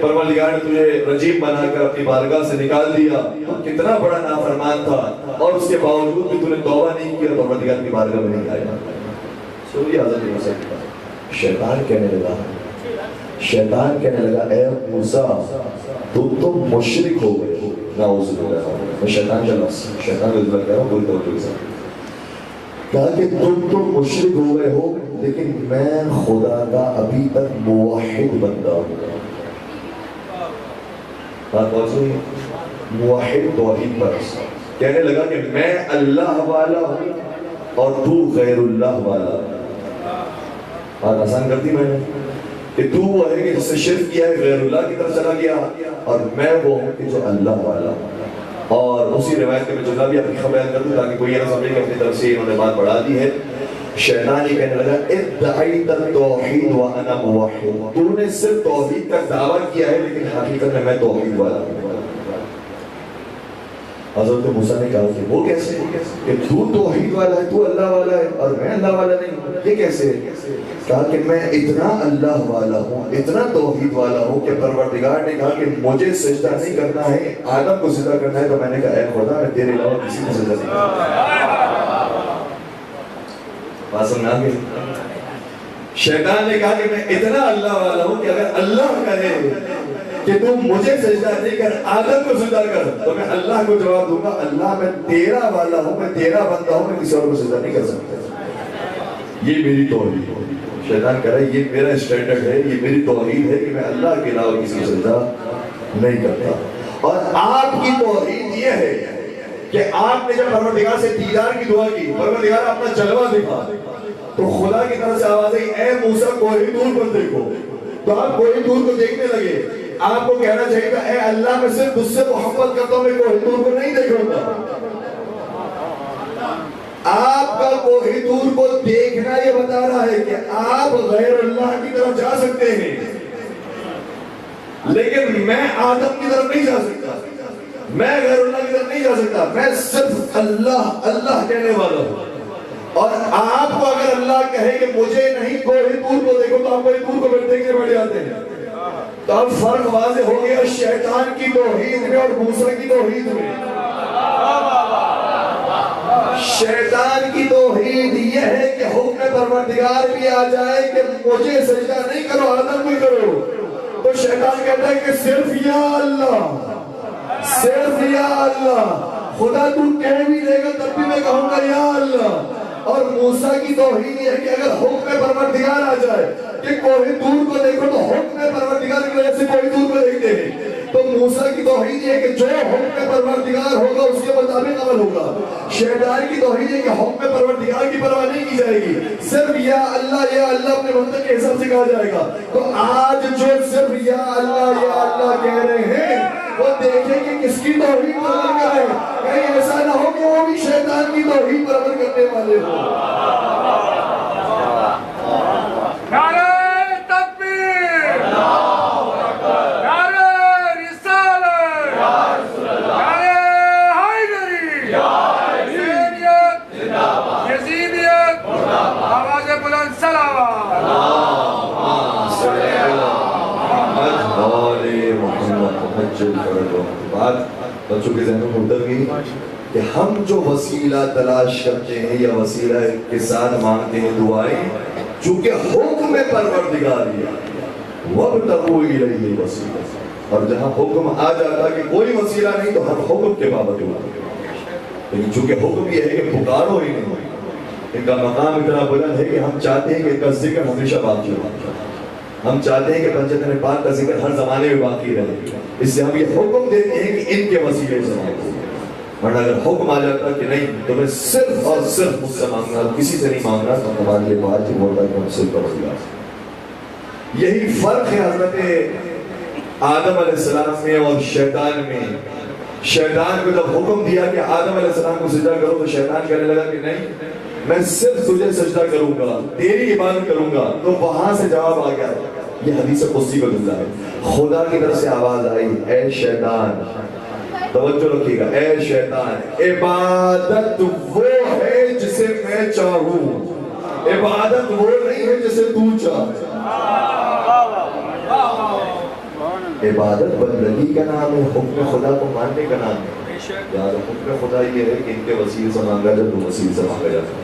پروردگار نے تجھے رجیم بنا کر اپنی بارگاہ سے نکال دیا، تو کتنا بڑا نافرمان تھا، اور اس کے باوجود بھی تو نے توبہ نہیں کیا، پروردگار کی بارگاہ میں نہیں آیا۔ سوریہ حضرت موسیٰ کی بات، شیطان کہنے لگا اے موسیٰ تم مشرک ہو گئے ہو، نعوذ باللہ، میں شیطان کا لفظ شیطان کا ذکر کر رہا ہوں پوری توجہ کے ساتھ، کہا کہ تم مشرک ہو گئے ہو، لیکن میں خدا کا ابھی تک موحد بندہ ہوں۔ بات بہت سنی، موحد توحید پرست، کہنے لگا کہ میں اللہ والا ہوں اور تو غیر اللہ والا۔ بات آسان کرتی میں نے کہ تو وہ ہے کہ جس سے شرک کیا ہے غیر اللہ کی طرف چلا گیا، اور میں وہ ہوں کہ جو اللہ والا ہوں۔ اور اسی روایت کے میں جملہ بھی اپنی خبر بیان کر دوں تاکہ کوئی یہ نہ سمجھے کہ اپنی طرف سے انہوں نے بات بڑھا دی ہے۔ شیطان یہ کہنے لگا ادعیت التوحید وانا موحد، تو نے صرف توحید کا دعویٰ کیا ہے لیکن حقیقت میں توحید والا ہوں۔ حضرت موسیٰ نے کہا کہ وہ کیسے کہ تو توحید والا ہے، تو اللہ والا ہے اور میں اللہ والا نہیں، یہ کیسے؟ کہا کہ میں اتنا اللہ والا ہوں، اتنا توحید والا ہوں کہ پروردگار نے کہا کہ مجھے سجدہ نہیں کرنا ہے، آدم کو سجدہ کرنا ہے، تو میں نے کہا اے خدا میں تیرے علاوہ کسی کو سجدہ نہیں کرتا۔ بات سمجھا گئی؟ شیطان نے کہا کہ میں اتنا اللہ والا ہوں کہ اگر اللہ کہے کہ تم مجھے سجدہ نہیں کر آدم کو سجدہ کر، تو میں اللہ کو جواب دوں گا اللہ میں تیرا والا ہوں، میں تیرا بندہ ہوں، میں کسی اور کو سجدہ نہیں کر سکتا۔ یہ میری توحید ہے۔ شیطان کہہ رہا ہے یہ میرا اسٹینڈرڈ ہے، یہ میری توحید ہے کہ میں اللہ کے علاوہ کسی کو سجدہ نہیں کرتا۔ اور آپ کی توحید یہ ہے کہ آپ نے جب پروردگار سے دیدار کی دعا کی، پروردگار اپنا جلوہ دکھا، تو خدا کی طرف سے آواز آئی اے موسیٰ کوئی دور پر دیکھو، تو آپ کوئی دور کو دیکھنے لگے۔ آپ کو کہنا چاہیے گا اے اللہ میں صرف اس سے محبت کرتا ہوں، میں کوئی دور کو نہیں دیکھوں گا۔ آپ کا کوئی دور کو دیکھنا یہ بتا رہا ہے کہ آپ غیر اللہ کی طرف جا سکتے ہیں، لیکن میں آدم کی طرف نہیں جا سکتا، میں غیر اللہ کی طرف نہیں جا سکتا، میں صرف اللہ اللہ کہنے والا ہوں۔ اور آپ کو اگر اللہ کہے کہ مجھے نہیں کوئی دور کو دیکھو، تو آپ کوئی دور کو دیکھنے بیٹھ جاتے ہیں۔ تو اب فرق واضح ہو گیا شیطان کی توحید میں اور موسیٰ کی توحید میں۔ شیطان کی توحید یہ ہے کہ حکم پروردگار بھی آ جائے کہ مجھے سجدہ نہیں کرو آدم کو کرو، تو شیطان کہتا ہے کہ صرف یا اللہ، صرف یا اللہ، خدا تو کہہ بھی دے گا تب بھی میں کہوں گا یا اللہ۔ اور موسیٰ کی توحید یہ ہے کہ اگر حکم پروردگار آ جائے کہ کوئی دور کو دیکھو، تو حکم پروردگار کی وجہ سے کوئی دور کو دیکھتے ہیں۔ تو موسیٰ کی توحید یہ ہے کہ جو حکم پروردگار ہوگا اس کے مطابق عمل ہوگا۔ شیطان کی توحید ہے کہ حکم پروردگار کی پرواہ نہیں کی جائے گی، صرف یا اللہ اپنے بندے کے حساب سے کہا جائے گا۔ تو آج جو صرف یا اللہ کہہ رہے ہیں، وہ دیکھیں کہ کس کی توحید پر عمل کر رہے ہیں، کہیں ایسا نہ ہو کہ وہ بھی شیطان کی توحید پر عمل کرنے والے ہوں۔ نعرہ تکبیر، نعرہ رسالت، نعرہ حیدری، حسینیت، یزیدیت، آواز بلند صلوات۔ بات بچوں کے ذہنوں میں اتر گئی کہ ہم جو وسیلہ تلاش کرتے ہیں یا وسیلہ کے ساتھ مانگتے ہیں دعائیں، چونکہ حکم پروردگار ہے وَابْتَغُوا إِلَيْهِ الْوَسِيلَةَ، اور جہاں حکم آ جاتا کہ کوئی وسیلہ نہیں تو ہم حکم کے بابت ہوتے ہیں، لیکن چونکہ حکم یہ ہے کہ پکارو ہی نہیں، ان کا مقام اتنا بلند ہے کہ ہم چاہتے ہیں کہ ان کا ذکر ہمیشہ باقی ہو، ہم چاہتے ہیں کہ پنجتن پاک کا ذکر ہر زمانے میں باقی رہے، اس سے ہم یہ حکم دیتے ہیں کہ ان کے وسیلے سے مانگو۔ ورنہ اگر حکم آ جاتا کہ نہیں تو میں صرف اور صرف مجھ سے مانگنا، کسی سے نہیں مانگنا، تو ہمارے لیے واجب ہوتا ہے کہ ہم صرف پروردگار۔ یہی فرق ہے حضرت آدم علیہ السلام میں اور شیطان میں۔ شیطان کو جب حکم دیا کہ آدم علیہ السلام کو سجدہ کرو، تو شیطان کہنے لگا کہ نہیں میں صرف تجھے سجدہ کروں گا، تیری عبادت کروں گا، تو وہاں سے جواب آ گیا۔ یہ حدیث قدسی کا جملہ ہے، خدا کی طرف سے آواز آئی اے شیطان، توجہ رکھیے گا، اے شیطان عبادت وہ ہے جسے میں چاہوں، عبادت وہ نہیں ہے جسے تو چاہ۔ عبادت بندگی کا نام ہے، حکم خدا کو ماننے کا نام ہے۔ یاد حکم خدا یہ ہے کہ ان کے وسیلے سے مانگا جائے تو وسیلے سے مانگا جاتا ہے۔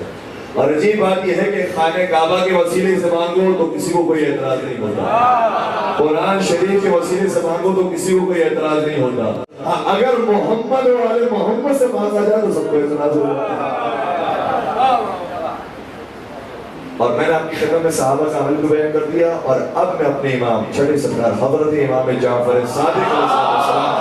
اور عجیب بات یہ ہے کہ خانہ کعبہ کے وسیلے سے مانگو تو کسی کو کوئی اعتراض نہیں ہوتا، قرآن شریف کے وسیلے سے مانگو تو کسی کو کوئی اعتراض نہیں ہوتا۔ اگر محمد اور آل محمد سے مانگا جائے تو سب کو اعتراض ہوتا ہے۔ اور میں نے آپ کی خدمت میں صحابہ کا عمل کو بیان کر دیا، اور اب میں اپنے امام چھٹے سردار حضرت امام جعفر صادق علیہ السلام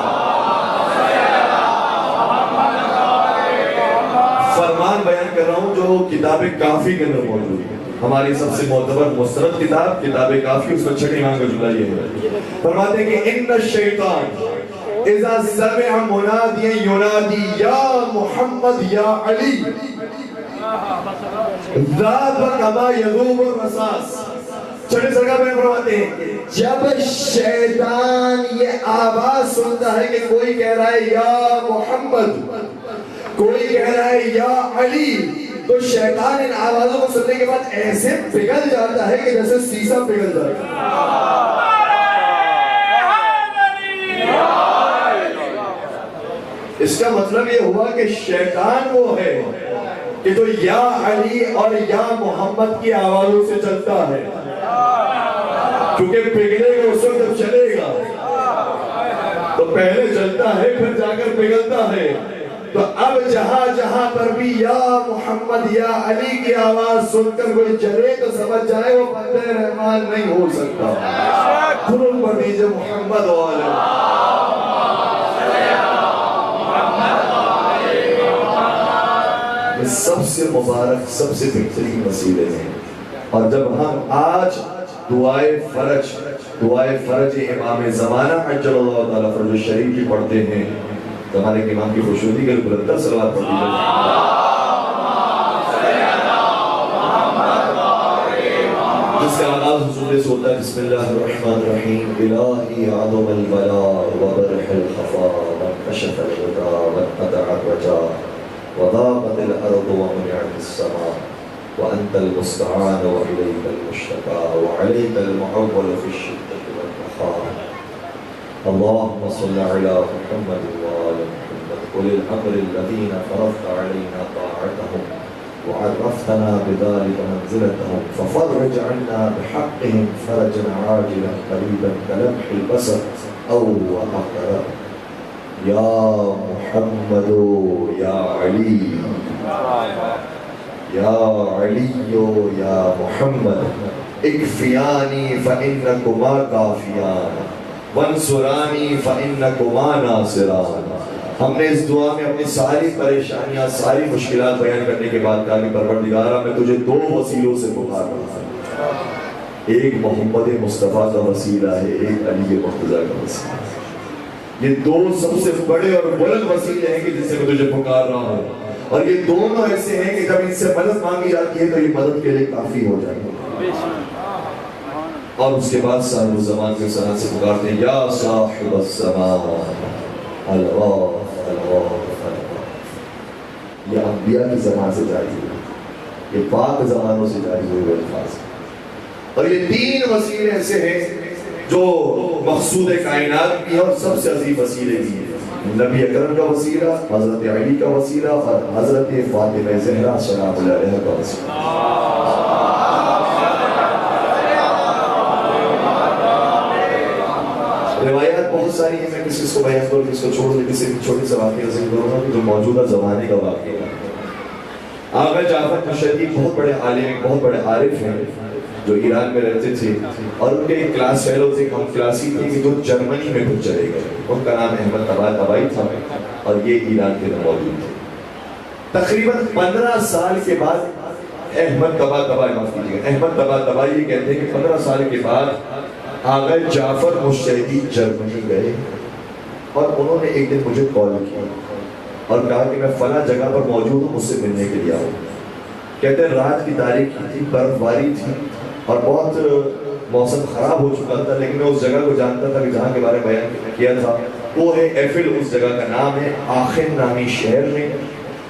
فرمان بیان کر رہا ہوں جو کتاب کافی کے اندر موجود ہے، ہماری سب سے معتبر مستند کتاب کتاب کافی، اس میں چھٹے امام کا جملہ یہ ہے، فرماتے ہیں کہ ان الشیطان اذا سمع منادیا ینادی یا محمد یا علی ذاب کما یذوب الرصاص۔ چھٹے سرکار میں فرماتے ہیں جب شیطان یہ آواز سنتا ہے کہ کوئی کہہ رہا ہے یا محمد، کوئی کہہ رہا ہے یا علی، تو شیطان ان آوازوں کو سننے کے بعد ایسے پگھل جاتا ہے کہ جیسے سیسا پگھل جاتا ہے۔ اس کا مطلب یہ ہوا کہ شیطان وہ ہے کہ جو یا علی اور یا محمد کی آوازوں سے چلتا ہے، کیونکہ پگھلے گا اس وقت جب چلے گا تو پہلے چلتا ہے پھر جا کر پگھلتا ہے۔ تو اب جہاں جہاں پر بھی یا محمد یا علی کی آواز سن کر کوئی چلے تو سمجھ جائے وہ بندہ رحمان نہیں ہو سکتا۔ درود پڑھ دیجئے محمد والے۔ یہ سب سے مبارک سب سے بہترین وسیلے ہیں، اور جب ہم آج دعائے فرج امام زمانہ عجل اللہ تعالیٰ فرج شریف کی پڑھتے ہیں، ہمارے امام کی خوشنودی کے بلندر صلوات پڑھ دیجئے۔ جس کا آغاز حضور سے ہوتا ہے بسم اللہ الرحمن الرحیم، الہی عظم البلاء وبرح الخفا وانکشف الغطا وانقطع الرجا وضاقت الارض ومنعت السماء وانت المستعان والیک المشتکى وعلیک المعول فی الشدة والرخاء۔ اللهم صل على محمد وآل محمد أولي الأمر الذين فرضت علينا طاعتهم وعرفتنا بذلك منزلتهم ففرج عنا بحقهم فرجا عاجلا قريبا كلمح البصر أو أقرب يا محمد يا علي يا علي يا محمد اكفياني فإنكما كافيان وانصرانی فإنکما ناصران۔ ہم نے اس دعا میں اپنی ساری پریشانیاں ساری مشکلات بیان کرنے کے بعد کہا کہ پروردگارہ میں تجھے دو وسیلوں سے پکار رہا ہوں، ایک محمد مصطفیٰ کا وسیلہ ہے، ایک علی مرتضیٰ کا وسیلہ ہے۔ یہ دو سب سے بڑے اور بلند وسیلے ہیں کہ جس سے میں تجھے پکار رہا ہوں، اور یہ دونوں ایسے ہیں کہ جب ان سے مدد مانگی جاتی ہے تو یہ مدد کے لیے کافی ہو جائے گا۔ اور اس کے بعد صاحب الزمان کے سنہ سے پکارتے ہیں یا صاحب الزمان الغاف الغاف الغاف۔ یہ انبیاء کی زبان سے جاری ہوئے، یہ پاک زبانوں سے جاری ہوئے الفاظ، اور یہ تین وسیلے ایسے ہیں جو مقصود کائنات بھی ہیں اور سب سے عظیم وسیلے بھی ہیں۔ نبی اکرم کا وسیلہ، حضرت علی کا وسیلہ، اور حضرت فاطمہ زہرا سلام اللہ علیہ کا وسیلہ۔ روایات بہت ساری ہیں، میں کسی کو بیان کروں کسی کو چھوڑ دوں، کسی چھوٹے سے واقعہ ذکر کروں گا جو موجودہ زمانے کا واقعہ ہے۔ آقا جعفر مشہدی بہت بڑے عالم، بہت بڑے عارف ہیں جو ایران میں رہتے تھے، اور ان کے ایک کلاس فیلو تھے، ہم کلاسی تھے کہ جو جرمنی میں پھر چلے گئے، ان کا نام احمد طباطبائی تھا، اور یہ ایران کے اندر موجود تھے۔ تقریباً 15 سال کے بعد احمد طباطبائی یہ کہتے ہیں کہ 15 سال کے بعد آقا جعفر مشہدی جرمنی گئے، اور انہوں نے ایک دن مجھے کال کیا اور کہا کہ میں فلاں جگہ پر موجود ہوں، مجھ سے ملنے کے لیے آؤں۔ کہتے ہیں رات کی تاریخ تھی، برف باری تھی، اور بہت موسم خراب ہو چکا تھا، لیکن میں اس جگہ کو جانتا تھا کہ جہاں کے بارے میں بیان کیا تھا وہ ہے ایفل، اس جگہ کا نام ہے آخر نامی شہر میں۔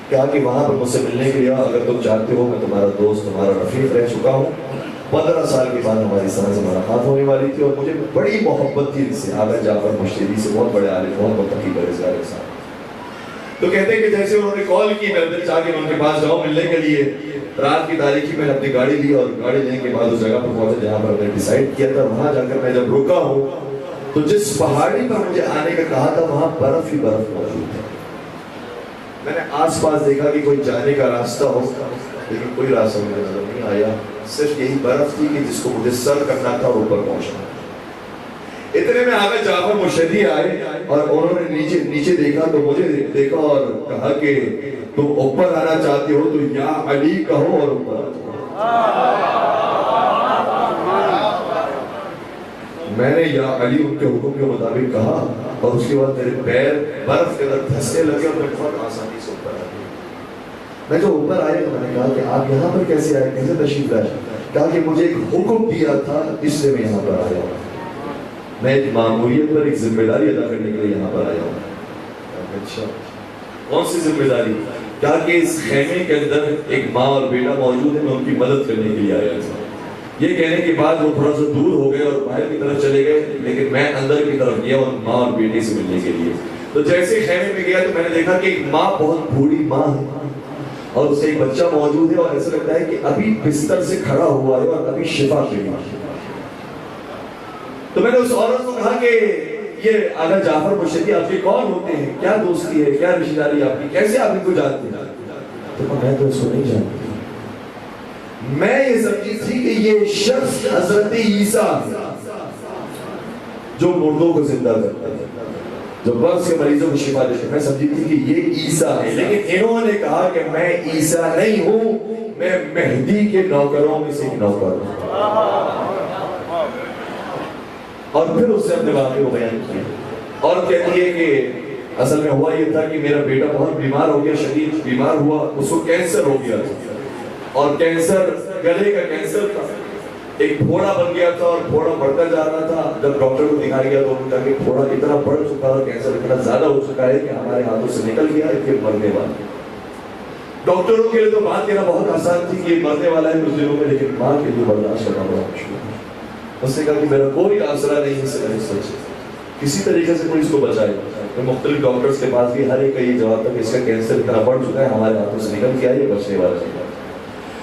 کہا کہ وہاں پر مجھ سے ملنے کے لیے اگر تم چاہتے ہو، میں تمہارا دوست تمہارا رفیق رہ چکا ہوں، 15 سال کے بعد ہماری سمجھ سے ملاقات ہونے والی تھی اور مجھے بڑی محبت تھی ان سے، آغا جعفر مشتری سے، بہت بڑے عالم، بہت متقی پرہیزگار انسان۔ تو کہتے ہیں کہ جیسے انہوں نے کال کی، میں اندر چاہ کے ان کے پاس جاؤں ملنے کے لیے، رات کی تاریخی میں نے اپنی گاڑی لی اور گاڑی لینے کے بعد اس جگہ پر پہنچا جہاں پر میں نے ڈیسائیڈ کیا تھا۔ وہاں جا کر میں جب رکا ہوں تو جس پہاڑی پر مجھے آنے کا کہا تھا وہاں برف ہی برف موجود تھا۔ میں نے آس پاس دیکھا کہ کوئی جانے کا راستہ ہو، لیکن کوئی راستہ مجھے نظر نہیں آیا، صرف یہی برف تھی کہ جس کو مجھے سر کرنا تھا اور اوپر پہنچنا۔ اتنے میں آغا جعفر مرشدی آئے اور انہوں نے نیچے دیکھا تو مجھے دیکھا اور کہا کہ تم اوپر آنا چاہتے ہو تو یا علی کہو اور اوپر۔ میں نے یا علی ان کے حکم کے مطابق کہا اور اس کے بعد میرے پیر برف کے اندر دھسنے لگے اور میں بہت آسانی سے اوپر آ گیا۔ میں جو اوپر آئے تو میں نے کہا کہ آپ یہاں پر کیسے آئے، کیسے تشریف لائے؟ کہا کہ مجھے ایک حکم دیا تھا اس لیے میں یہاں پر آیا ہوں، میں ایک معمولیت پر ایک ذمہ داری ادا کرنے کے لیے یہاں پر آیا ہوں۔ اچھا کون سی ذمہ داری؟ کہا کہ اس خیمے کے اندر ایک ماں اور بیٹا موجود ہے، میں ان کی مدد کرنے کے لیے آیا تھا۔ یہ کہنے کے بعد وہ تھوڑا سا دور ہو گئے اور باہر کی طرف چلے گئے، لیکن میں اندر کی طرف گیا اور ماں اور بیٹے سے ملنے کے لیے۔ تو جیسے خیمے میں گیا تو میں نے دیکھا کہ ایک ماں بہت بوڑھی ماں ہے اور اس سے ایک بچہ موجود ہے اور ایسا لگتا ہے کہ ابھی بستر سے کھڑا ہوا ہے اور ابھی شفا کے لیے۔ تو میں نے اس عورت کو کہا کہ یہ آغا جعفر مرشدی آپ کے کون ہوتے ہیں، کیا دوستی ہے، کیا رشتہ داری آپ کی، کیسے آپ ان کو جانتے ہیں؟ تو میں تو اس کو نہیں جانتی، میں یہ سمجھی تھی کہ یہ شخص حضرت عیسیٰ جو مردوں کو زندہ کرتا ہے، جو برس کے مریضوں کو شفا دیتے ہیں، میں سمجھی تھی کہ یہ عیسیٰ ہے، لیکن انہوں نے کہا کہ میں عیسیٰ نہیں ہوں، میں مہدی کے نوکروں میں سے ایک نوکر ہوں۔ اور پھر اس سے اپنے واقعے کو بیان کیا اور کہتی ہے کہ اصل میں ہوا یہ تھا کہ میرا بیٹا بہت بیمار ہو گیا، شدید بیمار ہوا، اس کو کینسر ہو گیا اور کینسر گلے کا کینسر تھا، ایک پھوڑا بن گیا تھا اور پھوڑا بڑھتا جا رہا تھا۔ جب ڈاکٹر کو دکھایا گیا تو انہوں نے کہا کہ پھوڑا اتنا بڑھ چکا اور کینسر اتنا زیادہ ہو چکا ہے کہ ہمارے ہاتھوں سے نکل گیا ہے، پھر مرنے والا ہے۔ ڈاکٹروں کے لیے تو بات کہنا بہت آسان تھی کہ مرنے والا ہے کچھ دنوں میں، لیکن ماں کے لیے برداشت کرنا بڑا مشکل ہے۔ اس نے کہا کہ میرا کوئی آسرا نہیں ہے سچ، کسی طریقے سے کوئی اس کو بچائے۔ میں مختلف ڈاکٹرز کے پاس بھی ہر ایک کا یہ جواب تھا کہ اس کا کینسر اتنا بڑھ چکا ہے، ہمارے ہاتھوں سے نکل گیا ہے، یہ بچنے والا نہیں۔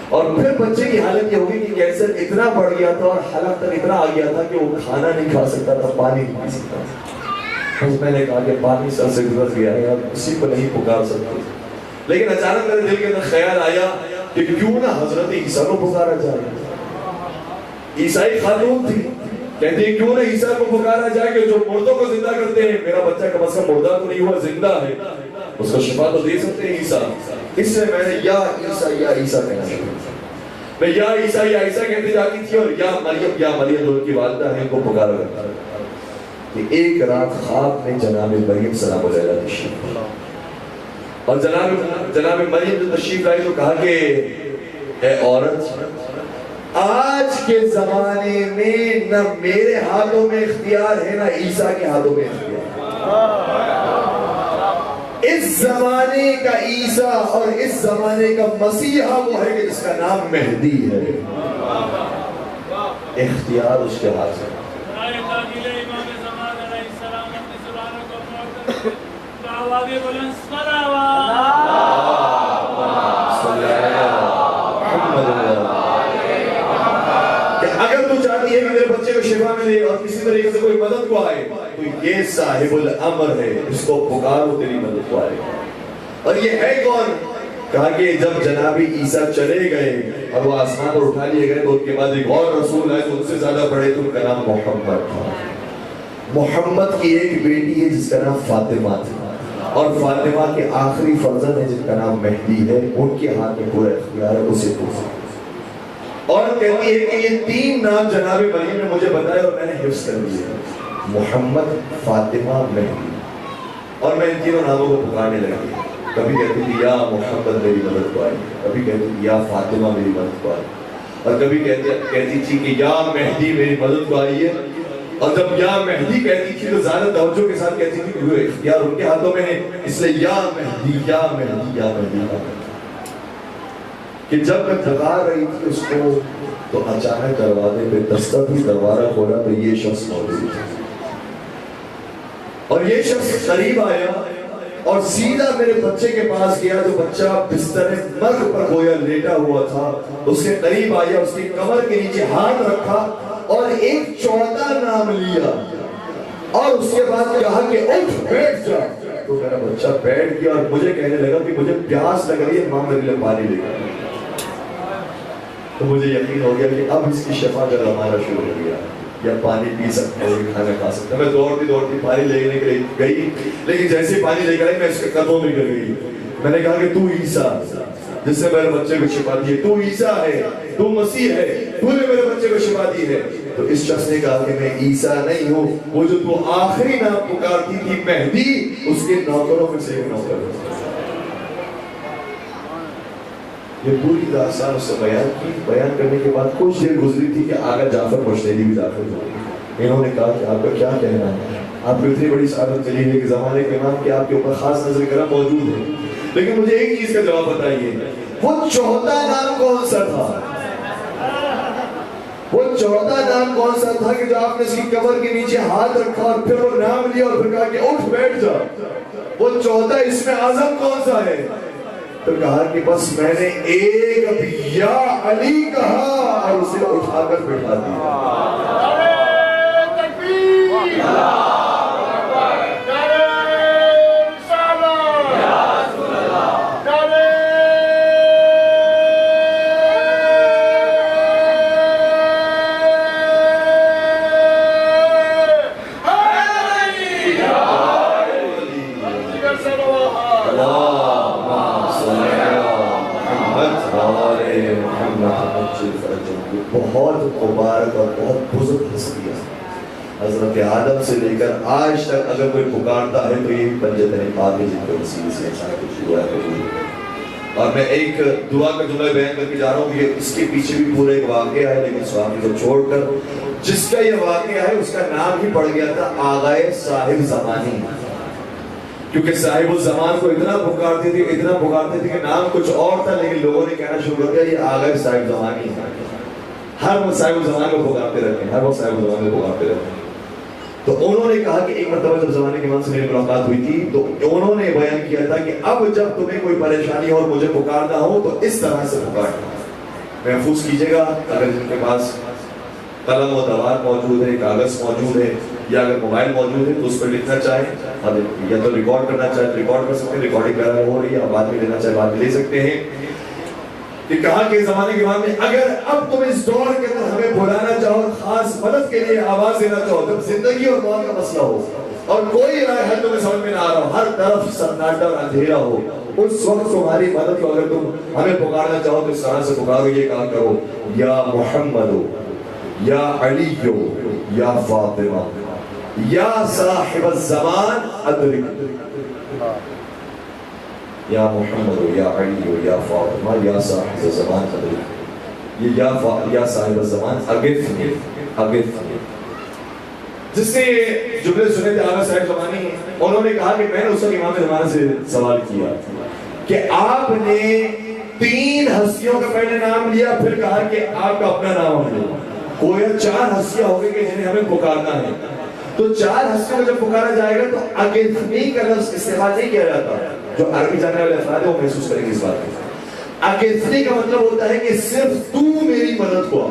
اور پھر بچے کی حالت یہ ہوگی کہ کینسر اتنا بڑھ گیا تھا اور حالت تک اتنا آ گیا تھا کہ وہ کھانا نہیں کھا سکتا تھا، پانی نہیں پی سکتا تھا۔ بس میں نے کہا کہ پانی سر سے گزر گیا ہے، اب کسی کو نہیں پکار سکتے۔ لیکن اچانک میرے دل کے اندر خیال آیا کہ کیوں نہ حضرت عیسیٰ کو پکارا جائے۔ عیسائی خاتون تھی، کہتی ہے کیوں نہ عیسیٰ کو پکارا جائے کہ جو مردوں کو زندہ کرتے ہیں، میرا بچہ کم از کم مردہ تو نہیں ہوا، زندہ ہے، اس کو شفا تو دے سکتے ہیں عیسیٰ۔ اس سے میں نے یا عیسیٰ یا عیسیٰ کہنا شروع کیا۔ میں یا عیسیٰ یا عیسیٰ کہتے جاتی تھی اور یا مریم جو ان کی والدہ ہیں کو پکارا کرتا کہ ایک رات خواب میں جناب مریم سلام علیہ تشریف لائی اور جناب مریم جو تشریف لائی تو کہا کہ اے عورت، آج کے زمانے میں نہ میرے ہاتھوں میں اختیار ہے نہ عیسیٰ کے ہاتھوں میں اختیار ہے۔ اس زمانے کا عیسیٰ اور اس زمانے کا مسیحا وہ ہے کہ جس کا نام مہدی ہے، اختیار اس کے ہاتھ سے۔ اگر تو چاہتی ہے کہ میرے بچے کو شفا ملے اور کسی طریقے سے کوئی مدد کو آئے تو یہ صاحب الامر ہے، اس کو پکارو تیری مدد کو آئے گا۔ اور یہ ہے کون؟ کہا کہ جب جناب عیسیٰ چلے گئے اور وہ آسمان پر اٹھا لیے گئے تو ان کے بعد ایک اور رسول آئے تو ان سے زیادہ بڑے، تو ان کا نام محمد تھا۔ محمد کی ایک بیٹی ہے جس کا نام فاطمہ تھا اور فاطمہ کے آخری فرزند ہے جن کا نام مہدی ہے، ان کے ہاتھ میں پورا اختیار ہے، اسے پوچھا۔ اور کہتی ہے کہ یہ تین نام جناب مریم نے مجھے بتایا اور میں نے حفظ کر لیے، محمد، فاطمہ، مہدی، اور میں ان تینوں ناموں کو پکارنے لگی۔ کبھی کہتی تھی یا محمد میری مدد کو آئی، کبھی کہتی تھی یا فاطمہ میری مدد کو آئی، اور کبھی کہتی تھی کہ یا مہدی میری مدد کو آئی ہے۔ اور جب یا مہدی کہتی تھی تو زیادہ توجہ کے ساتھ کہتی تھی کہ اختیار ان کے ہاتھوں میں ہے، اس لیے یا مہدی یا مہدی یا مہدی۔ کہ جب میں پکار رہی تھی اس کو تو اچانک دروازے پہ دستک ہوئی، دروازہ کھولا تو یہ شخص موجود تھا، اور یہ شخص قریب آیا اور سیدھا میرے بچے کے پاس گیا جو بچہ بستر مرگ پر گویا لیٹا ہوا تھا، اس کے قریب آیا، اس کی کمر کے نیچے ہاتھ رکھا اور ایک 14 نام لیا اور اس کے بعد کہا کہ اٹھ بیٹھ جا۔ تو میرا بچہ بیٹھ گیا اور مجھے کہنے لگا کہ مجھے پیاس لگ رہی ہے، ماں میرے لیے پانی لے کر۔ تو مجھے یقین ہو گیا کہ اب اس کی شفا کا زمانہ شروع ہو گیا، یا پانی پی سکتا ہے، کھانا کھا سکتا ہے۔ میں دوڑتی پانی لینے کے لیے گئی، لیکن جیسے ہی پانی لے کر آئی میں اس کے قدموں میں گر گئی۔ میں نے کہا کہ تو عیسیٰ جس نے میرے بچے کو شفا دی ہے، تو عیسیٰ ہے، تو مسیح ہے، تو نے میرے بچے کو شفا دی ہے۔ تو اس شخص نے کہا کہ میں عیسیٰ نہیں ہوں، وہ جو تو آخری نام پکارتی تھی مہدی، اس کے نوکروں میں سے ایک نوکر ہے۔ یہ پوری داستان اس سے بیان کی، بیان کرنے کے بعد کچھ دیر گزری تھی کہ آگا جعفر مشتری بھی داخل ہو۔ انہوں نے کہا کہ آپ کا کیا کہنا ہے؟ آپ کو اتنی بڑی سعادت ملی ہے کہ زمانے کے امام کہ آپ کے اوپر خاص نظر کرم موجود ہے، لیکن مجھے ایک چیز کا جواب بتائیے، وہ 14 نام کون سا تھا؟ وہ 14 نام کون سا تھا کہ جو آپ نے اس کی کمر کے نیچے ہاتھ رکھا اور پھر وہ نام لیا اور پھر کہا کہ اٹھ بیٹھ جا؟ وہ 14 اسم اعظم کون سا ہے؟ تو کہا کہ بس میں نے ایک ابھی یا علی کہا اور اسے اٹھا کر بٹھا دیا۔ بہت مبارک اور بہت بزرگ ہستیاں، حضرت آدم سے لے کر آج تک اگر کوئی پکارتا ہے تو یہ بنجتن پاک جن کے وسیلے سے انسان کو دعا قبول ہے۔ اور میں ایک دعا کا جملہ بیان کر کے جا رہا ہوں کہ اس کے پیچھے بھی پورا ایک واقعہ ہے، لیکن اس واقعے کو چھوڑ کر جس کا یہ واقعہ ہے اس کا نام ہی پڑ گیا تھا آغائے صاحب زمانی، کیونکہ صاحب الزمان کو اتنا پکارتے تھے کہ نام کچھ اور تھا، لیکن لوگوں نے کہنا شروع کر دیا یہ آغائے صاحب زمانی ہے۔ ہر وقت صاحب الزمان کو پکارتے رہتے ہیں، ہر وقت صاحب الزمان کو پکارتے رہتے ہیں۔ تو انہوں نے کہا کہ ایک مرتبہ جب زمانے کے امام سے میری ملاقات ہوئی تھی تو انہوں نے بیان کیا تھا کہ اب جب تمہیں کوئی پریشانی اور مجھے پکارنا ہو تو اس طرح سے پکارنا۔ محفوظ کیجئے گا، اگر جن کے پاس قلم و دوات موجود ہے، کاغذ موجود ہے، یا اگر موبائل موجود ہے تو اس پر لکھنا چاہیں، یا تو ریکارڈ کرنا چاہیں تو ریکارڈ کر سکتے ہیں، ریکارڈنگ کر ہو رہی ہے، آپ بعد میں لینا چاہیں بعد میں لے سکتے ہیں۔ کہ کہا کہ زمانے کے امام نے اگر اب تم اس دور کے اندر ہمیں بلانا چاہو، خاص مدد کے لیے آواز دینا چاہو، جب زندگی اور موت کا مسئلہ ہو اور کوئی رائے حل تمہیں سمجھ میں نہ آ رہا ہو، ہر طرف سناٹا اور اندھیرا ہو، اس وقت تمہاری مدد کو اگر تم ہمیں پکارنا چاہو تو اس طرح سے پکارو، یہ کہا کرو یا محمد یا علی یا فاطمہ یا صاحب الزمان ادرک، یا محمد یا علی یا فاطمہ یا صاحب الزمان ادرک، یہ یا صاحب الزمان اغثنی۔ جس نے یہ جملے سنے تھے آغا صاحب زمانی، انہوں نے کہا کہ میں نے اس وقت امام زمانہ سے سوال کیا کہ آپ نے 3 ہستیوں کا پہلے نام لیا پھر کہا کہ آپ کا اپنا نام ہے، گویا 4 ہستیاں ہو گئی کہ جنہیں ہمیں پکارنا ہے، تو 4 ہستیوں کو جب پکارا جائے گا تو اغثنی کا لفظ استعمال نہیں کیا جاتا۔ جو عربی جاننے والے افراد ہیں وہ محسوس کریں گے اس بات کو۔ اغثنی کا مطلب ہوتا ہے کہ صرف تو میری مدد کو آ،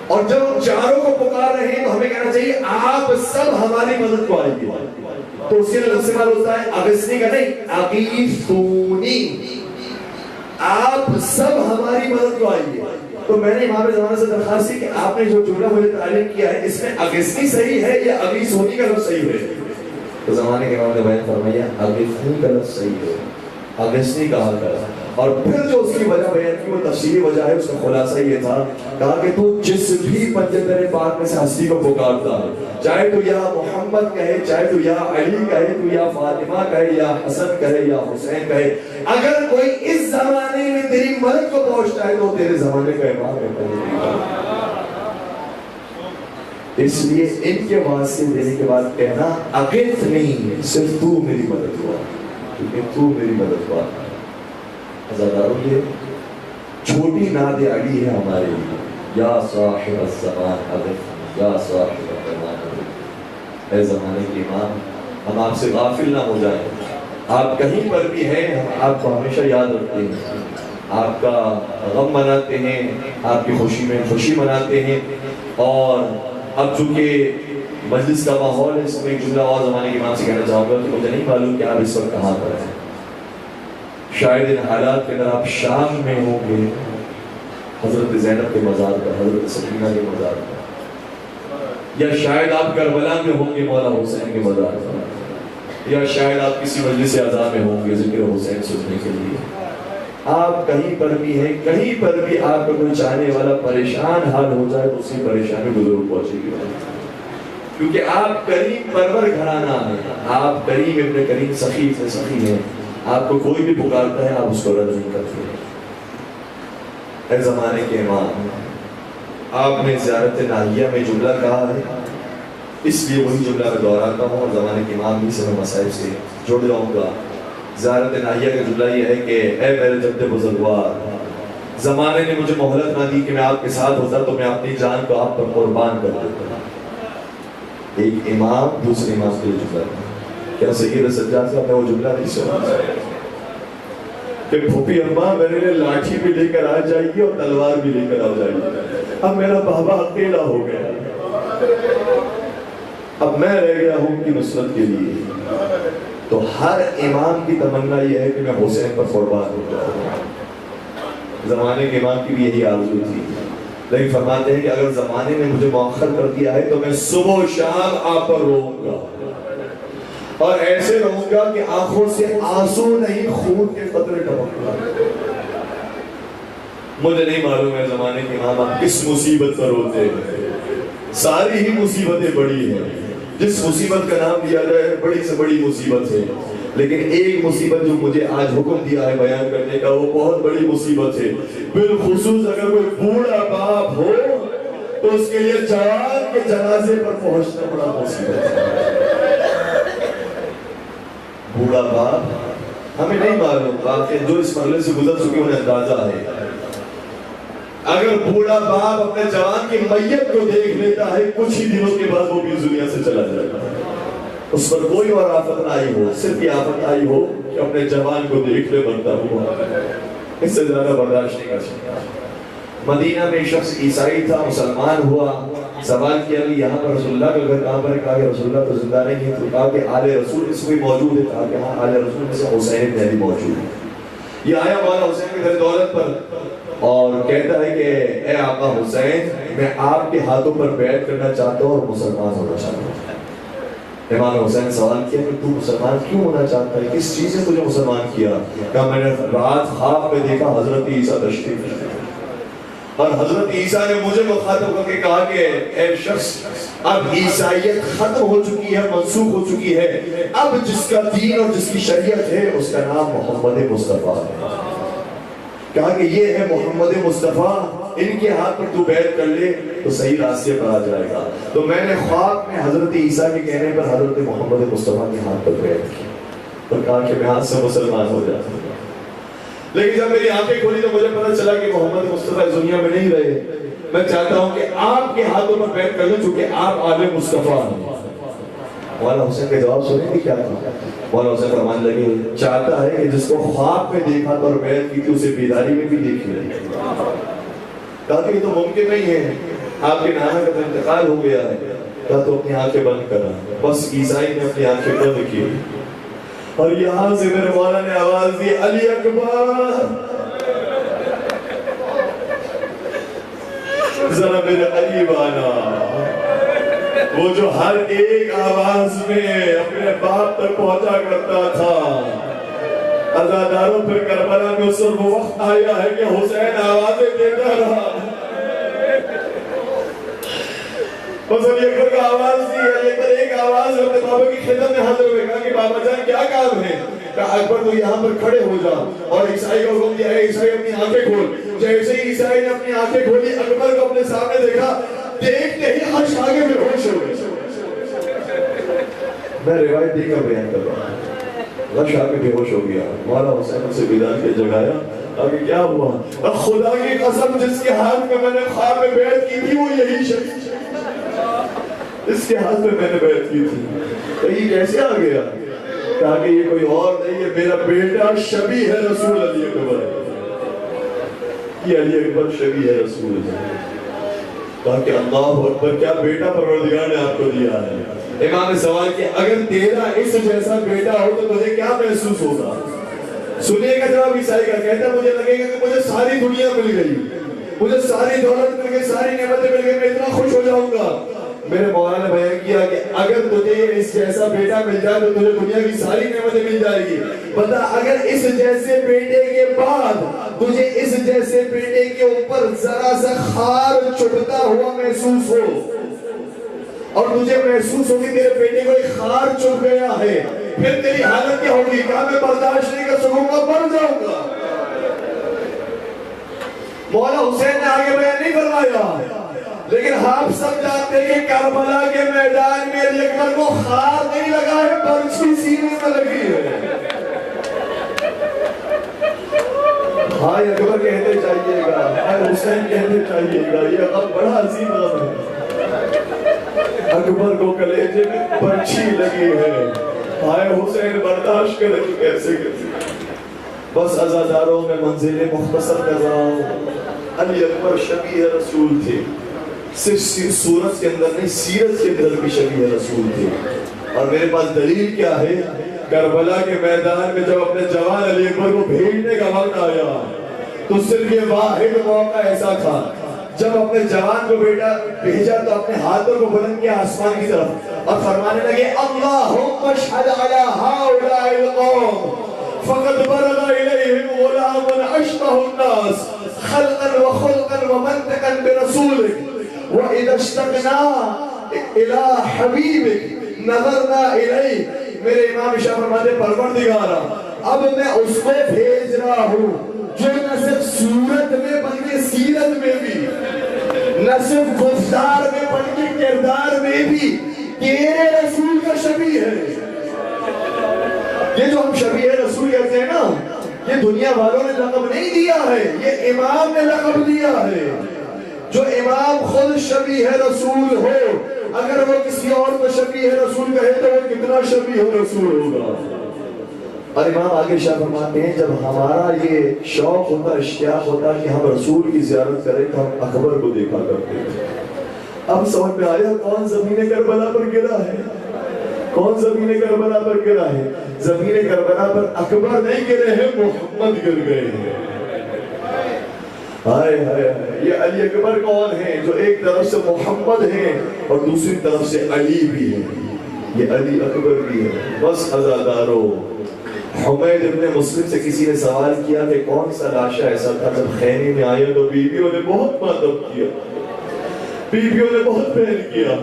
اور جب ہم چاروں کو پکار رہے ہیں تو ہمیں کہنا چاہیے آپ سب ہماری مدد کو آئیے، تو اس کے لئے لفظ استعمال ہوتا ہے اغثنی کا نہیں، اغیثونی، آپ سب ہماری مدد کو آئیے۔ تو میں نے امام زمانہ سے درخواست کی کہ آپ نے جو جملہ مجھے تعلیم کیا ہے اس میں اغثنی صحیح ہے یا اغیثونی کا لفظ صحیح ہے؟ تو زمانے کے امام نے بیان فرمایا اغثنی کا لفظ صحیح ہے، اغثنی کہا کرا، اور پھر جو اس کی وجہ بیان کی وہ تفصیلی وجہ ہے، اس کا خلاصہ یہ تھا، کہا کہ تو جس بھی پنجتن پاک میں سے ہستی کو پکارتا ہے، چاہے تو یا محمد کہے، چاہے تو یا علی کہے، تو یا فاطمہ کہے، یا حسن کہے، یا حسین کہے، اگر کوئی اس زمانے میں تیری مدد کو پہنچتا ہے تو تیرے زمانے کا امام ہے۔ اس لیے ان کے واسطے دینے کے بعد کہنا اغثنی، صرف تو میری مدد ہوا، کیونکہ تو میری مدد ہوا۔ ازاداروں یہ چھوٹی ناد علی ہے ہمارے لیے. یا صاحب الزمان اغث یا صاحب الزمان اغث. اے زمانے کے امام ہم آپ سے غافل نہ ہو جائیں. آپ کہیں پر بھی ہیں ہم آپ کو ہمیشہ یاد رکھتے ہیں, آپ کا غم مناتے ہیں, آپ کی خوشی میں خوشی مناتے ہیں. اور اب چونکہ مجلس کا ماحول ہے, اس میں ایک جملہ اور زمانے کے امام سے کہنا چاہوں گا کہ مجھے نہیں معلوم کہ آپ اس وقت کہاں پر ہیں. شاید ان حالات کے اندر آپ شام میں ہوں گے, حضرت زینب کے مزار پر, حضرت سکینہ کے مزار پر, یا شاید آپ کربلا میں ہوں گے مولا حسین کے مزار پر, یا شاید آپ کسی مجلس عزا میں ہوں گے ذکر حسین سننے کے لیے. آپ کہیں پر بھی ہیں, کہیں پر بھی آپ کا کوئی چاہنے والا پریشان حال ہو جائے تو اسی پریشانی کو ضرور پہنچے گی, کیونکہ آپ کریم پرور گھرانہ ہیں, آپ کریم ابن کریم سخی سے سخی ہیں. آپ کو کوئی بھی پکارتا ہے آپ اس کو رد نہیں کرتے. اے زمانے کے امام, آپ نے زیارت ناہیہ میں جملہ کہا ہے, اس لیے وہی جملہ میں دہراتا ہوں اور زمانے کے امام بھی سے میں مسائب سے جڑ جاؤں گا. زیارت ناہیہ کا جملہ یہ ہے کہ اے میرے جد بزرگوار, زمانے نے مجھے مہلت نہ دی کہ میں آپ کے ساتھ ہوتا تو میں اپنی جان کو آپ پر قربان کر دیتا. ایک امام دوسرے امام کے لیے جملہ ہے. کیا سید سجاد صاحب نے وہ جملہ نہیں سنا کہ پھوپھی اماں میرے لیے لاٹھی بھی لے کر آ جائے گی اور تلوار بھی لے کر آ جائے گی, اب میرا بابا اکیلا ہو گیا, اب میں رہ گیا ہوں ان کی نصرت کے لیے. تو ہر امام کی تمنا یہ ہے کہ میں حسین پر قربان ہو جاؤں. زمانے کے امام کی بھی یہی آرزو تھی, لیکن فرماتے ہیں کہ اگر زمانے نے مجھے مؤخر کر دیا ہے تو میں صبح و شام آپ پر روؤں گا, اور ایسے رہوں گا کہ آنکھوں سے آنسو نہیں خون کے قطرے ٹپک گا. مجھے نہیں معلوم ہے زمانے کے امام آپ کس مصیبت پر روتے ہیں. ساری ہی مصیبتیں بڑی ہیں, جس مصیبت کا نام دیا جائے بڑی سے بڑی مصیبت ہے, لیکن ایک مصیبت جو مجھے آج حکم دیا ہے بیان کرنے کا وہ بہت بڑی مصیبت ہے. بالخصوص اگر کوئی بوڑھا باپ ہو تو اس کے لیے جوان کے جنازے پر پہنچنا بڑا مصیبت ہے. بوڑھا باپ ہمیں نہیں معلوم, واقعی جو اس مرحلے سے گزر چکے انہیں اندازہ ہے. اگر بوڑھا باپ اپنے جوان کی میت کو دیکھ لیتا ہے کچھ ہی دنوں کے بعد وہ بھی دنیا سے چلا جائے گا. اس پر کوئی اور آفت نہ آئی ہو, صرف یہ آفت آئی ہو کہ اپنے جوان کو دیکھ لے مرتا ہوا, اس سے زیادہ برداشت نہیں کر سکتا. مدینہ میں ایک شخص عیسائی تھا, مسلمان ہوا, سوال کیا کہ یہاں پر رسول اللہ کا گھر کہاں پر ہے؟ کہا کہ رسول اللہ تو زندہ نہیں ہے. تو کہا کہ آل رسول اس میں موجود ہے. کہا کہ ہاں آل رسول میں سے حسین بن علی موجود ہے. یہ آیا مولا حسین کے گھر دولت پر اور کہتا ہے کہ اے آقا حسین, میں آپ کے ہاتھوں پر بیعت کرنا چاہتا ہوں اور مسلمان ہونا چاہتا ہوں. امام حسین سوال کیا کہ تو مسلمان کیوں ہونا چاہتا ہے, کس چیز نے تجھے مسلمان کیا؟ کہا میں نے رات خواب میں دیکھا حضرت عیسیٰ تشریف لائے اور حضرت عیسیٰ نے مجھے مخاطب کر کے کہا کہ اے شخص, اب عیسائیت ختم ہو چکی ہے, منسوخ ہو چکی ہے, اب جس کا دین اور جس کی شریعت ہے اس کا نام محمد مصطفیٰ ہے. کہا کہ یہ ہے محمد مصطفیٰ, ان کے ہاتھ پر تو بیعت کر لے تو صحیح راستے پر آ جائے گا. تو میں نے خواب میں حضرت عیسیٰ کے کہنے پر حضرت محمد مصطفیٰ کے ہاتھ پر بیعت کی اور کہا کہ میں ہاتھ سے مسلمان ہو جاتا ہوں. لیکن جب میری آنکھیں کھولی تو مجھے پتہ چلا کہ محمد مصطفیٰ اس دنیا میں نہیں رہے. میں چاہتا ہوں کہ آپ کے ہاتھوں پر بیعت کر لوں چونکہ آپ آل مصطفیٰ ہیں. مولانا حسین کا جواب سنیں گے کیا تھا؟ مولانا حسین فرمانے لگے چاہتا ہے کہ جس کو خواب میں دیکھا تو اور بیعت کی تھی اسے بیداری میں بھی دیکھ لے. کہا کہ یہ تو ممکن نہیں ہے, آپ کے نانا کا انتقال ہو گیا ہے. کہا تو اپنی آنکھیں بند کرا. بس عیسائی نے اپنی آنکھیں بند کی اور یہاں سے میرے مولا نے آواز دی علی اکبر. ذرا میرے قریب آنا. وہ جو ہر ایک آواز میں اپنے باپ تک پہنچا کرتا تھا. عزاداروں پر کربلا میں اس وہ وقت آیا ہے کہ حسین آوازیں دیتا رہا. بس علی اکبر کا آواز دی. علی اکبر ایک آواز اپنے بابا کی خدمت میں حاضر ہوئے. کہا کہ بابا جان کیا کام ہے؟ کہا اکبر تو یہاں پر کھڑے ہو جا. اور عیسائی کو حکم دیا ہے عیسائی اپنی آنکھیں کھول. جیسے ہی عیسائی نے اپنی آنکھیں کھولی اکبر کو اپنے سامنے دیکھا, دیکھتے ہی عرش آگے میں ہوش ہو گئی. میں روایت دے کر بیان کر رہا ہوں. غش آ کے بے ہوش ہو گیا. مولا حسین اسے بلال کے جگایا. آگے کیا ہوا؟ خدا کی قسم جس کے ہاتھ میں میں نے خواب میں بیعت کی تھی وہ یہی شخص، اس کے ہاتھ میں نے بیعت کی تھی. تو یہ کیسے آ گیا؟ کہا کہ یہ کوئی اور نہیں ہے، میرا بیٹا شبیہ ہے رسول علی اکبر. یہ علی اکبر شبیہ ہے رسول ہے. کہا کہ اللہ اکبر، کیا بیٹا پروردگار نے آپ کو دیا ہے. امام نے سوال کیا اگر تیرا اس جیسا بیٹا ہو تو تجھے کیا محسوس ہوگا؟ سنیے گا جواب عیسائی کا. کہتا ہے مجھے لگے گا کہ مجھے ساری دنیا مل گئی، مجھے ساری دولت مل گئی، ساری نعمتیں مل گئی، میں اتنا خوش ہو جاؤں گا. میرے مولا نے بیان کیا کہ اگر تجھے اس جیسا بیٹا مل جائے تو تجھے دنیا کی ساری نعمتیں مل جائے گی. بتا اگر اس جیسے بیٹے کے بعد تجھے اس جیسے بیٹے کے اوپر ذرا سا خار چھٹتا ہوا محسوس ہو اور تجھے محسوس ہو کہ تیرے بیٹے کو ایک خار چھٹ گیا ہے، پھر تیری حالت کیا ہوگی؟ کہا میں برداشت نہیں کر سکوں گا، مر جاؤں گا. مولا حسین نے آگے بیان نہیں فرمایا، لیکن آپ سب جانتے ہیں کہ کربلا کے میدان میں علی اکبر کو خار نہیں لگا ہے، برچھی سینے میں لگی ہے. ہائے اکبر کہتے چاہیے گا، ہائے حسین کہتے چاہیے گا، یہ غم بڑا عظیم غم ہے. اکبر کو کلیجے میں برچھی لگی ہے، ہائے حسین برداشت کرے تو کیسے کرے. بس عزاداروں میں منزل مختصر کر رہا ہوں. علی اکبر شبیہ رسول تھے، صرف صورت کے اندر نہیں سیرت کے اندر بھی شبیہ رسول تھے. اور میرے پاس دلیل کیا ہے؟ کربلا کے میدان میں جب اپنے جوان علی اکبر کو بھیجنے کا وقت آیا تو صرف یہ واحد موقع ایسا تھا جب اپنے جوان کو بیٹا بھیجا تو اپنے ہاتھوں کو بلند کیا آسمان کی طرف اور فرمانے لگے اللہم اشہد علی ہؤلاء القوم فقد برغ الیہم غلام اشبہ الناس خلقا وخلقا ومنطقا برسولک وَإِذَا اشْتَقْنَا إِلَىٰ حَبِيبِكَ نَظَرْنَا إِلَيْهِ. میرے امام شاہ فرماتے پروردگارا اب میں اس کو بھیج رہا ہوں جو نہ صرف صورت میں بلکہ سیرت میں بھی، نہ صرف گفتار میں بلکہ کردار میں بھی تیرے رسول کا شبیہ ہے. یہ جو ہم شبیہ رسول کہتے ہیں نا، یہ دنیا والوں نے لقب نہیں دیا ہے، یہ امام نے لقب دیا ہے. جو امام خود شبیہ رسول ہو، اگر وہ کسی اور کو شبیہ رسول کہے تو وہ کتنا شبیہ رسول ہوگا. اور امام آگے شاہ فرماتے ہیں جب ہمارا یہ شوق ہوتا، اشتیاق ہوتا کہ ہم رسول کی زیارت کریں تو ہم اکبر کو دیکھا کرتے تھے. اب سمجھ میں آیا کون زمین کربلا پر گرا ہے، کون زمین کربلا پر گرا ہے. زمین کربلا پر اکبر نہیں گرے ہیں، محمد گر گئے ہیں. ہائے ہائے یہ علی اکبر کون ہیں؟ جو ایک طرف سے محمد ہیں اور دوسری طرف سے علی بھی ہیں. یہ علی اکبر بھی ہے. بس عزادارو، حمید ابن مسلم سے کسی نے سوال کیا کہ کون سا لاشا ایسا تھا جب خیمے میں آئے تو بیویوں نے بہت ماتم کیا، بیویوں نے بہت پہن کیا.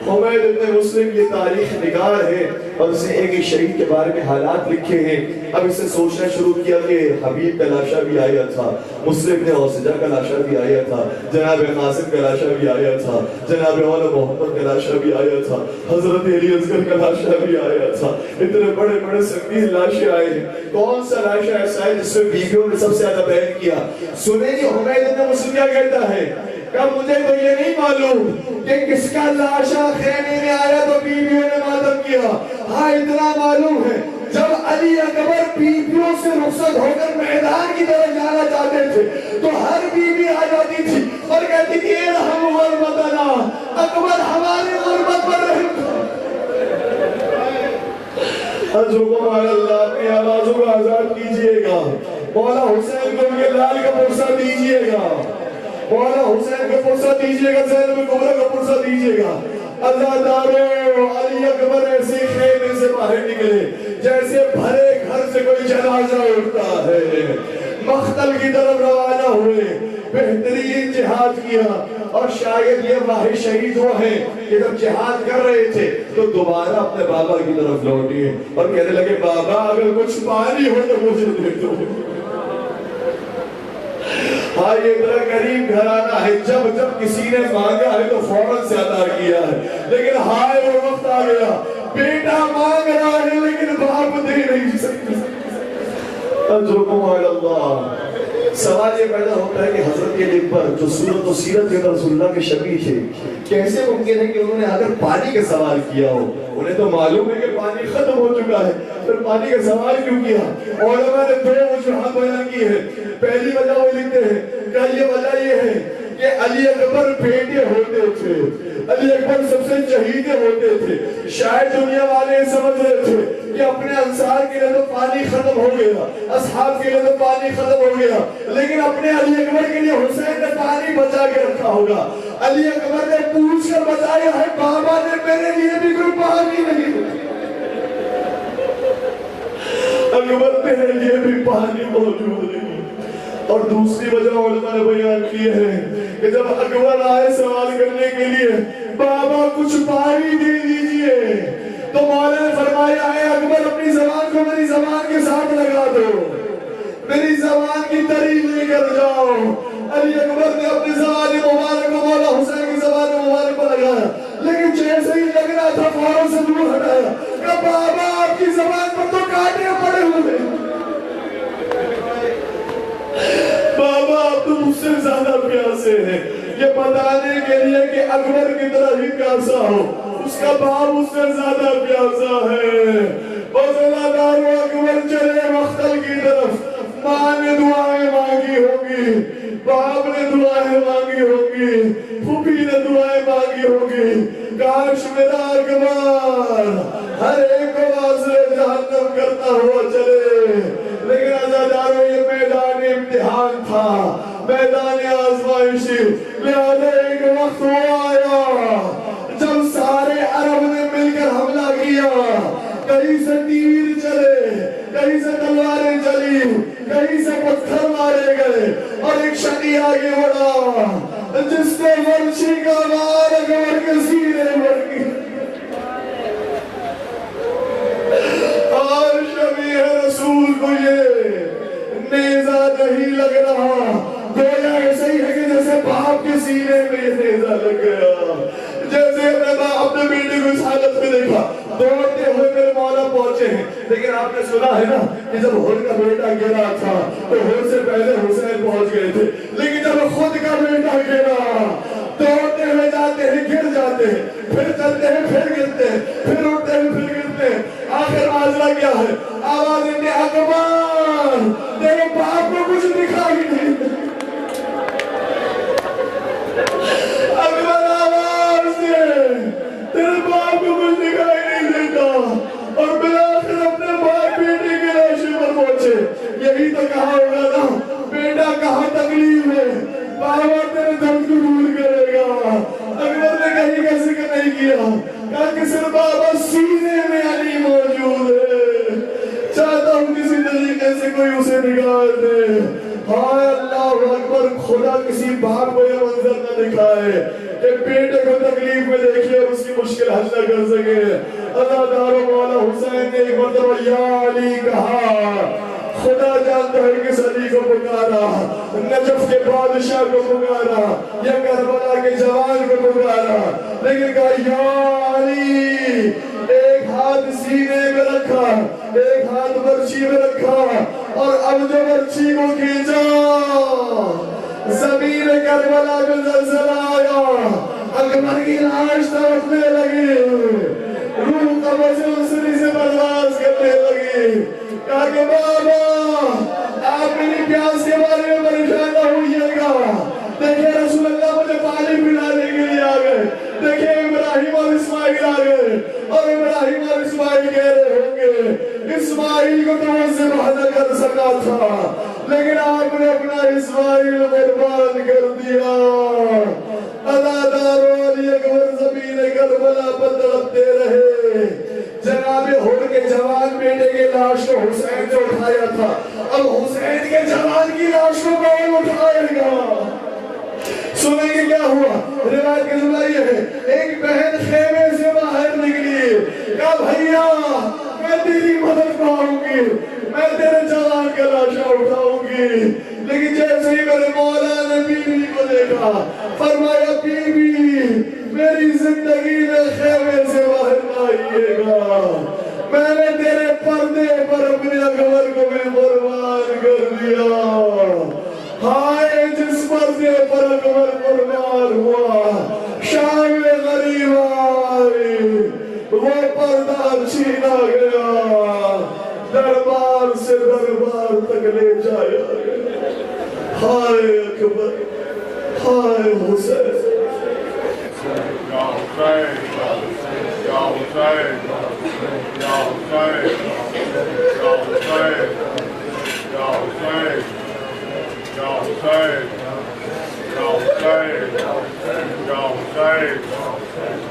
حمید ابن مسلم یہ تاریخ نگار ہے اور اس نے ایک شہید کے بارے میں حالات لکھے ہیں. اب اس نے سوچنا شروع کیا کہ حبیب کا لاشا بھی آیا تھا، مسلم نے اوسجہ کا لاشا بھی آیا تھا، جناب قاسم کا لاشا بھی آیا تھا، جناب اولا محمد کا لاشا بھی آیا تھا، حضرت علی اصغر کا لاشا بھی آیا تھا. اتنے بڑے بڑے سنگین لاشے آئے ہیں. کون سا لاشا ایسا ہے جس میں بیویوں نے سب سے زیادہ بیان کیا؟ سنیں جی حمید ابن مسلم کیا کہتا ہے کہ مجھے تو یہ نہیں معلوم کہ کس کا لاشا خیمے میں آیا تو بیویوں نے ماتم کیا. ہاں اتنا معلوم ہے جب علی اکبر بیویوں سے رخصت ہو کر میدان کی طرف جانا چاہتے تھے تو ہر بیوی آ جاتی تھی اور کہتی تھی ارحم غربتنا، اکبر ہماری غربت پر رحم کرو. حضرکم اللہ اپنی آوازوں کو آزاد کیجئے گا. مولا حسین کو یہ لال کا پرسہ دیجئے گا، مولا حسین کو پرسہ دیجئے گا، زینب کبریٰ کو پرسہ دیجئے گا. عزادارو علی اکبر ایسے خیمے سے باہر نکلے جیسے بھرے گھر سے کوئی جنازہ اٹھتا ہے. مقتل کی طرف روانہ ہوئے، بہترین جہاد کیا. اور شاید یہ واحد شہید وہ ہیں کہ جب جہاد کر رہے تھے تو دوبارہ اپنے بابا کی طرف لوٹے اور کہنے لگے بابا اگر کچھ پانی ہو تو مجھے دے دو. ہاں یہ بڑا قریب گھرانہ ہے، جب جب کسی نے مانگا ہے تو فوراً سے عطا کیا ہے. لیکن ہائے وہ وقت آ گیا بیٹا مانگ رہا ہے لیکن باپ دے نہیں جی سکتی. اجرکم علی اللہ. سوال یہ پیدا ہوتا ہے کہ حضرت کے دل پر جو صورت و سیرت کے رسول اللہ کے شبیہ تھے کیسے ممکن ہے کہ انہوں نے اگر پانی کا سوال کیا ہو؟ انہیں تو معلوم ہے کہ پانی ختم ہو چکا ہے، پھر پانی کا سوال کیوں کیا؟ علماء نے 2 وجوہات بیان کی ہے. پہلی وجہ وہ لکھتے ہیں کہ یہ وجہ یہ ہے کہ علی اکبر بیٹے ہوتے تھے، علی اکبر سب سے چہیتے ہوتے تھے. شاید دنیا والے سمجھ رہے تھے کہ اپنے انصار کے لیے تو پانی ختم ہو گیا، اصحاب کے لیے تو پانی ختم ہو گیا، لیکن اپنے علی اکبر کے لیے حسین نے پانی بچا کے رکھا ہوگا. علی اکبر نے پوچھ کر بتایا ہے بابا نے میرے لیے بھی کوئی پانی نہیں، اکبر میرے لیے بھی پانی موجود نہیں. اور دوسری وجہ علماء نے بیان کی ہے کہ جب اکبر آئے سوال کرنے کے لیے بابا کچھ پانی دے دیجئے، تو مولا نے فرمایا اے اکبر اپنی زبان کو میری زبان کے ساتھ لگا دو، میری زبان کی تری لے کر جاؤ. علی اکبر نے اپنی زبان مبارک کو مولا حسین کی زبان مبارک کو لگایا، لیکن جیسے ہی لگ رہا تھا فوراً سے دور ہٹایا کہ بابا آپ کی زبان پر تو کانٹے پڑے ہوئے، بابا آپ تو مجھ سے زیادہ پیاسے ہیں. یہ بتانے کے لیے کہ اکبر کی طرح ہی پیاسا ہو، اس کا باپ اس سے زیادہ پیاسا ہے. بزلادار اکبر چلے مختل کی طرف. ماں نے دعائیں مانگی ہوگی، باپ نے دعائیں مانگی ہوگی، پھوپھی نے دعائیں مانگی ہوگی. کاش میرا اکبر ہر ایک کو واصل جہنم کرتا ہوا چلے. لیکن عزاداروں یہ میدان امتحان تھا، میدان آزمائشی. لہذا ایک وقت وہ آیا جب سارے عرب نے مل کر حملہ کیا. کہیں سے تیر چلے، کہیں سے تلواریں چلی، کہیں سے پتھر مارے گئے، اور ایک شخص آگے بڑھا جس نے ورشی کا مار اکبر کے سینے پر کیا. اور شبیہ رسول کو یہ نیزہ نہیں لگ رہا، گویا ایسے ہی ہے کہ جیسے باپ کے سینے میں یہ نیزہ لگ گیا. جیسے اپنے بیٹے کو اس حالت میں دیکھا، دوڑتے ہوئے میرے مولا پہنچے ہیں. لیکن آپ نے سنا ہے نا کہ جب ہور کا بیٹا گرا تھا تو ہور سے پہلے حسین پہنچ گئے تھے، لیکن جب خود کا بیٹا گرا دوڑتے ہوئے جاتے ہیں، گر جاتے ہیں، پھر چلتے ہیں، پھر گرتے ہیں، پھر اٹھتے ہیں، پھر گرتے ہیں. آخر معاذرہ کیا ہے؟ آواز ان کے اکبر تیرے باپ کو کچھ دکھا ہی نہیں. اکبر آواز دے تیرے باپ کو کچھ دکھائی نہیں دیتا. اور بالآخر اپنے باپ بیٹے کے لاشے پر پہنچے. یہی تو کہا ہوگا نا بیٹا کہاں تکلیف ہے بابا تیرے درد کو دور کرے گا. اکبر نے کہیں کا ذکر نہیں کیا، کہا کہ صرف بابا سینے میں علی موجود ہے، چاہتا ہوں کسی طریقے سے کوئی اسے نکال دے. ہائے اللہ اکبر، خدا کسی باپ کو یہ منظر نہ دکھائے کہ بیٹے کو تکلیف میں دیکھے اور اس کی مشکل حل نہ کر سکے. عزادار مولا حسین نے ایک مرتبہ یا علی کہا. خدا جانتا ہے کس علی کو پکارا، نجف کے بادشاہ کو پکارا یا کربلا کے جوان کو پکارا، لیکن کہا یا علی. ایک ہاتھ سینے میں رکھا، ایک ہاتھ برچی میں رکھا، اور اب جو برچی کو کھینچا زمین کربلا میں زلزلہ آیا. اکبر کی لاش تڑپنے لگی، روح قبر سے انسری سے پرواز کرنے لگی. کہا کہ بابا آپ میری پیاس کے بارے میں پریشان نہ ہوئیے گا. دیکھیں رسول اللہ مجھے پانی پلانے کے لیے آ گئے، دیکھیں ابراہیم اور اسماعیل آ گئے، اور ابراہیم اور اسماعیل کہہ رہے ہوں گے اسماعیل کو تو وہ ذبح نہ کر سکا تھا، لیکن آپ نے اپنا اسماعیل قربان کر دیا. عزادار علی اکبر زمین کربلا پر تڑپتے رہے. جناب ہور کے جوان بیٹے کے لاش کو حسین نے اٹھایا تھا، اب حسین کے جوان کی لاش کو کون اٹھائے گا؟ سنیں گے کیا ہوا. روایت کے جملہ یہ ہے ایک بہن خیمے سے باہر نکلی، کہا بھائیا میں تیری مدد کو آؤں گی، میں تیرے جوان کا لاشا اٹھاؤں گی. لیکن جیسے ہی میرے مولا نے بیوی کو دیکھا فرمایا بی بی میری زندگی میں خیمے سے باہر لگائیے گا. میں نے تیرے پردے پر اپنے اکبر کو بھی قربان کر دیا. ہائے جس پردے پر اکبر قربان ہوا شام میں غریب آئی وہ پردہ چھینا گیا دربار سے دربار تک لے جایا گیا. ہائے اکبر ہائے حسین. Ya Hussein, Ya Hussein, Ya Hussein, Ya Hussein, Ya Hussein, Ya Hussein, Ya Hussein,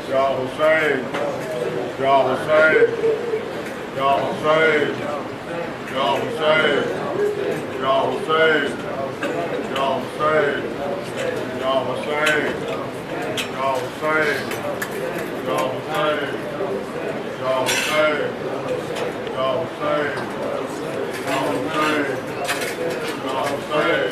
Ya Hussein, Ya Hussein, Ya Hussein, Ya Hussein, Ya Hussein, Ya Hussein, Ya Hussein, Ya Hussein. Ya Hussein, Ya Hussein, Ya Hussein, Ya Hussein, Ya Hussein, Ya Hussein,